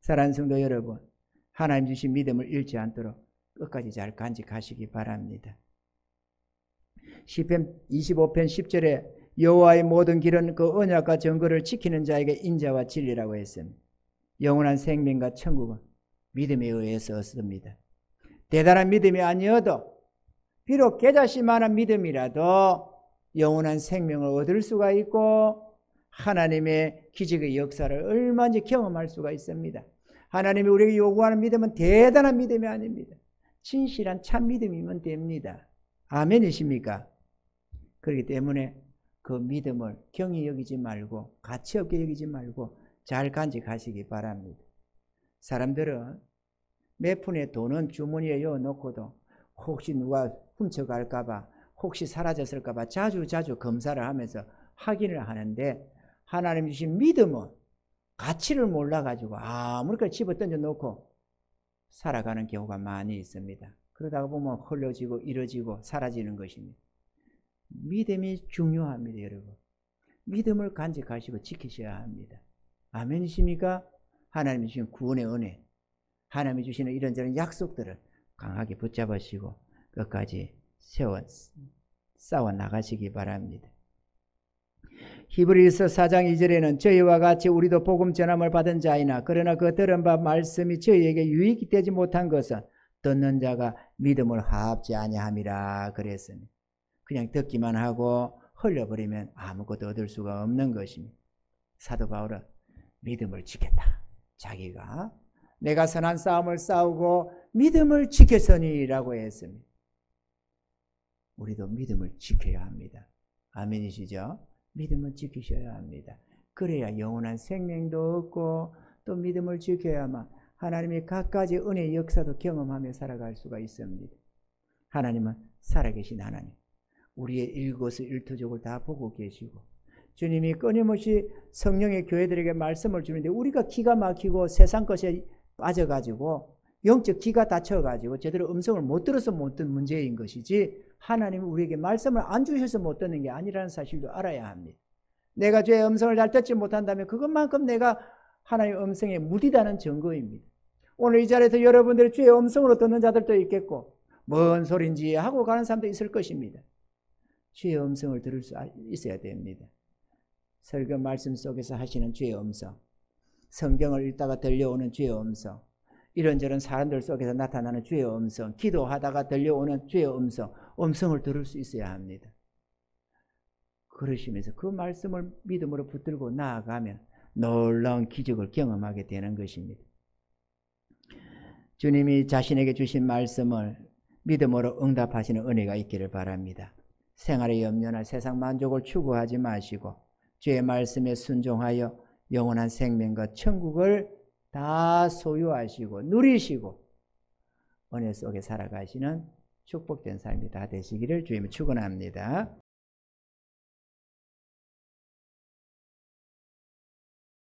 사랑하는 성도 여러분, 하나님 주신 믿음을 잃지 않도록 끝까지 잘 간직하시기 바랍니다. 시편 25편 10절에 여호와의 모든 길은 그 언약과 증거를 지키는 자에게 인자와 진리라고 했습니다. 영원한 생명과 천국은 믿음에 의해서 얻습니다. 대단한 믿음이 아니어도 비록 겨자씨만한 믿음이라도 영원한 생명을 얻을 수가 있고 하나님의 기적의 역사를 얼마든지 경험할 수가 있습니다. 하나님이 우리에게 요구하는 믿음은 대단한 믿음이 아닙니다. 진실한 참 믿음이면 됩니다. 아멘이십니까? 그렇기 때문에 그 믿음을 경히 여기지 말고 가치 없게 여기지 말고 잘 간직하시기 바랍니다. 사람들은 몇 푼의 돈은 주머니에 넣어놓고도 혹시 누가 훔쳐갈까봐, 혹시 사라졌을까봐 자주 검사를 하면서 확인을 하는데, 하나님 주신 믿음은 가치를 몰라가지고 아무렇게나 집어 던져 놓고 살아가는 경우가 많이 있습니다. 그러다가 보면 흘러지고 이뤄지고 사라지는 것입니다. 믿음이 중요합니다, 여러분. 믿음을 간직하시고 지키셔야 합니다. 아멘이십니까? 하나님이 주신 구원의 은혜, 하나님이 주시는 이런저런 약속들을 강하게 붙잡으시고 끝까지 싸워 나가시기 바랍니다. 히브리서 4장 2절에는 저희와 같이 우리도 복음 전함을 받은 자이나 그러나 그 들은 바 말씀이 저희에게 유익이 되지 못한 것은 듣는 자가 믿음을 합지 아니함이라 그랬으니, 그냥 듣기만 하고 흘려버리면 아무것도 얻을 수가 없는 것입니다. 사도 바울은 믿음을 지켰다. 자기가 내가 선한 싸움을 싸우고 믿음을 지켰으니라고 했습니다. 우리도 믿음을 지켜야 합니다. 아멘이시죠? 믿음을 지키셔야 합니다. 그래야 영원한 생명도 얻고 또 믿음을 지켜야만 하나님이 갖가지 은혜의 역사도 경험하며 살아갈 수가 있습니다. 하나님은 살아계신 하나님, 우리의 일거수일투족을 다 보고 계시고 주님이 끊임없이 성령의 교회들에게 말씀을 주는데, 우리가 기가 막히고 세상 것에 빠져가지고 영적 기가 닫혀가지고 제대로 음성을 못 들어서 못 듣는 문제인 것이지, 하나님은 우리에게 말씀을 안 주셔서 못 듣는 게 아니라는 사실도 알아야 합니다. 내가 주의 음성을 잘 듣지 못한다면 그것만큼 내가 하나님의 음성에 무디다는 증거입니다. 오늘 이 자리에서 여러분들이 주의 음성으로 듣는 자들도 있겠고 뭔 소린지 하고 가는 사람도 있을 것입니다. 주의 음성을 들을 수 있어야 됩니다. 설교 말씀 속에서 하시는 주의 음성, 성경을 읽다가 들려오는 주의 음성, 이런저런 사람들 속에서 나타나는 주의 음성, 기도하다가 들려오는 주의 음성을 들을 수 있어야 합니다. 그러시면서 그 말씀을 믿음으로 붙들고 나아가면 놀라운 기적을 경험하게 되는 것입니다. 주님이 자신에게 주신 말씀을 믿음으로 응답하시는 은혜가 있기를 바랍니다. 생활의 염려나 세상 만족을 추구하지 마시고 주의 말씀에 순종하여 영원한 생명과 천국을 다 소유하시고 누리시고 은혜 속에 살아가시는 축복된 삶이 다 되시기를 주님이 축원합니다.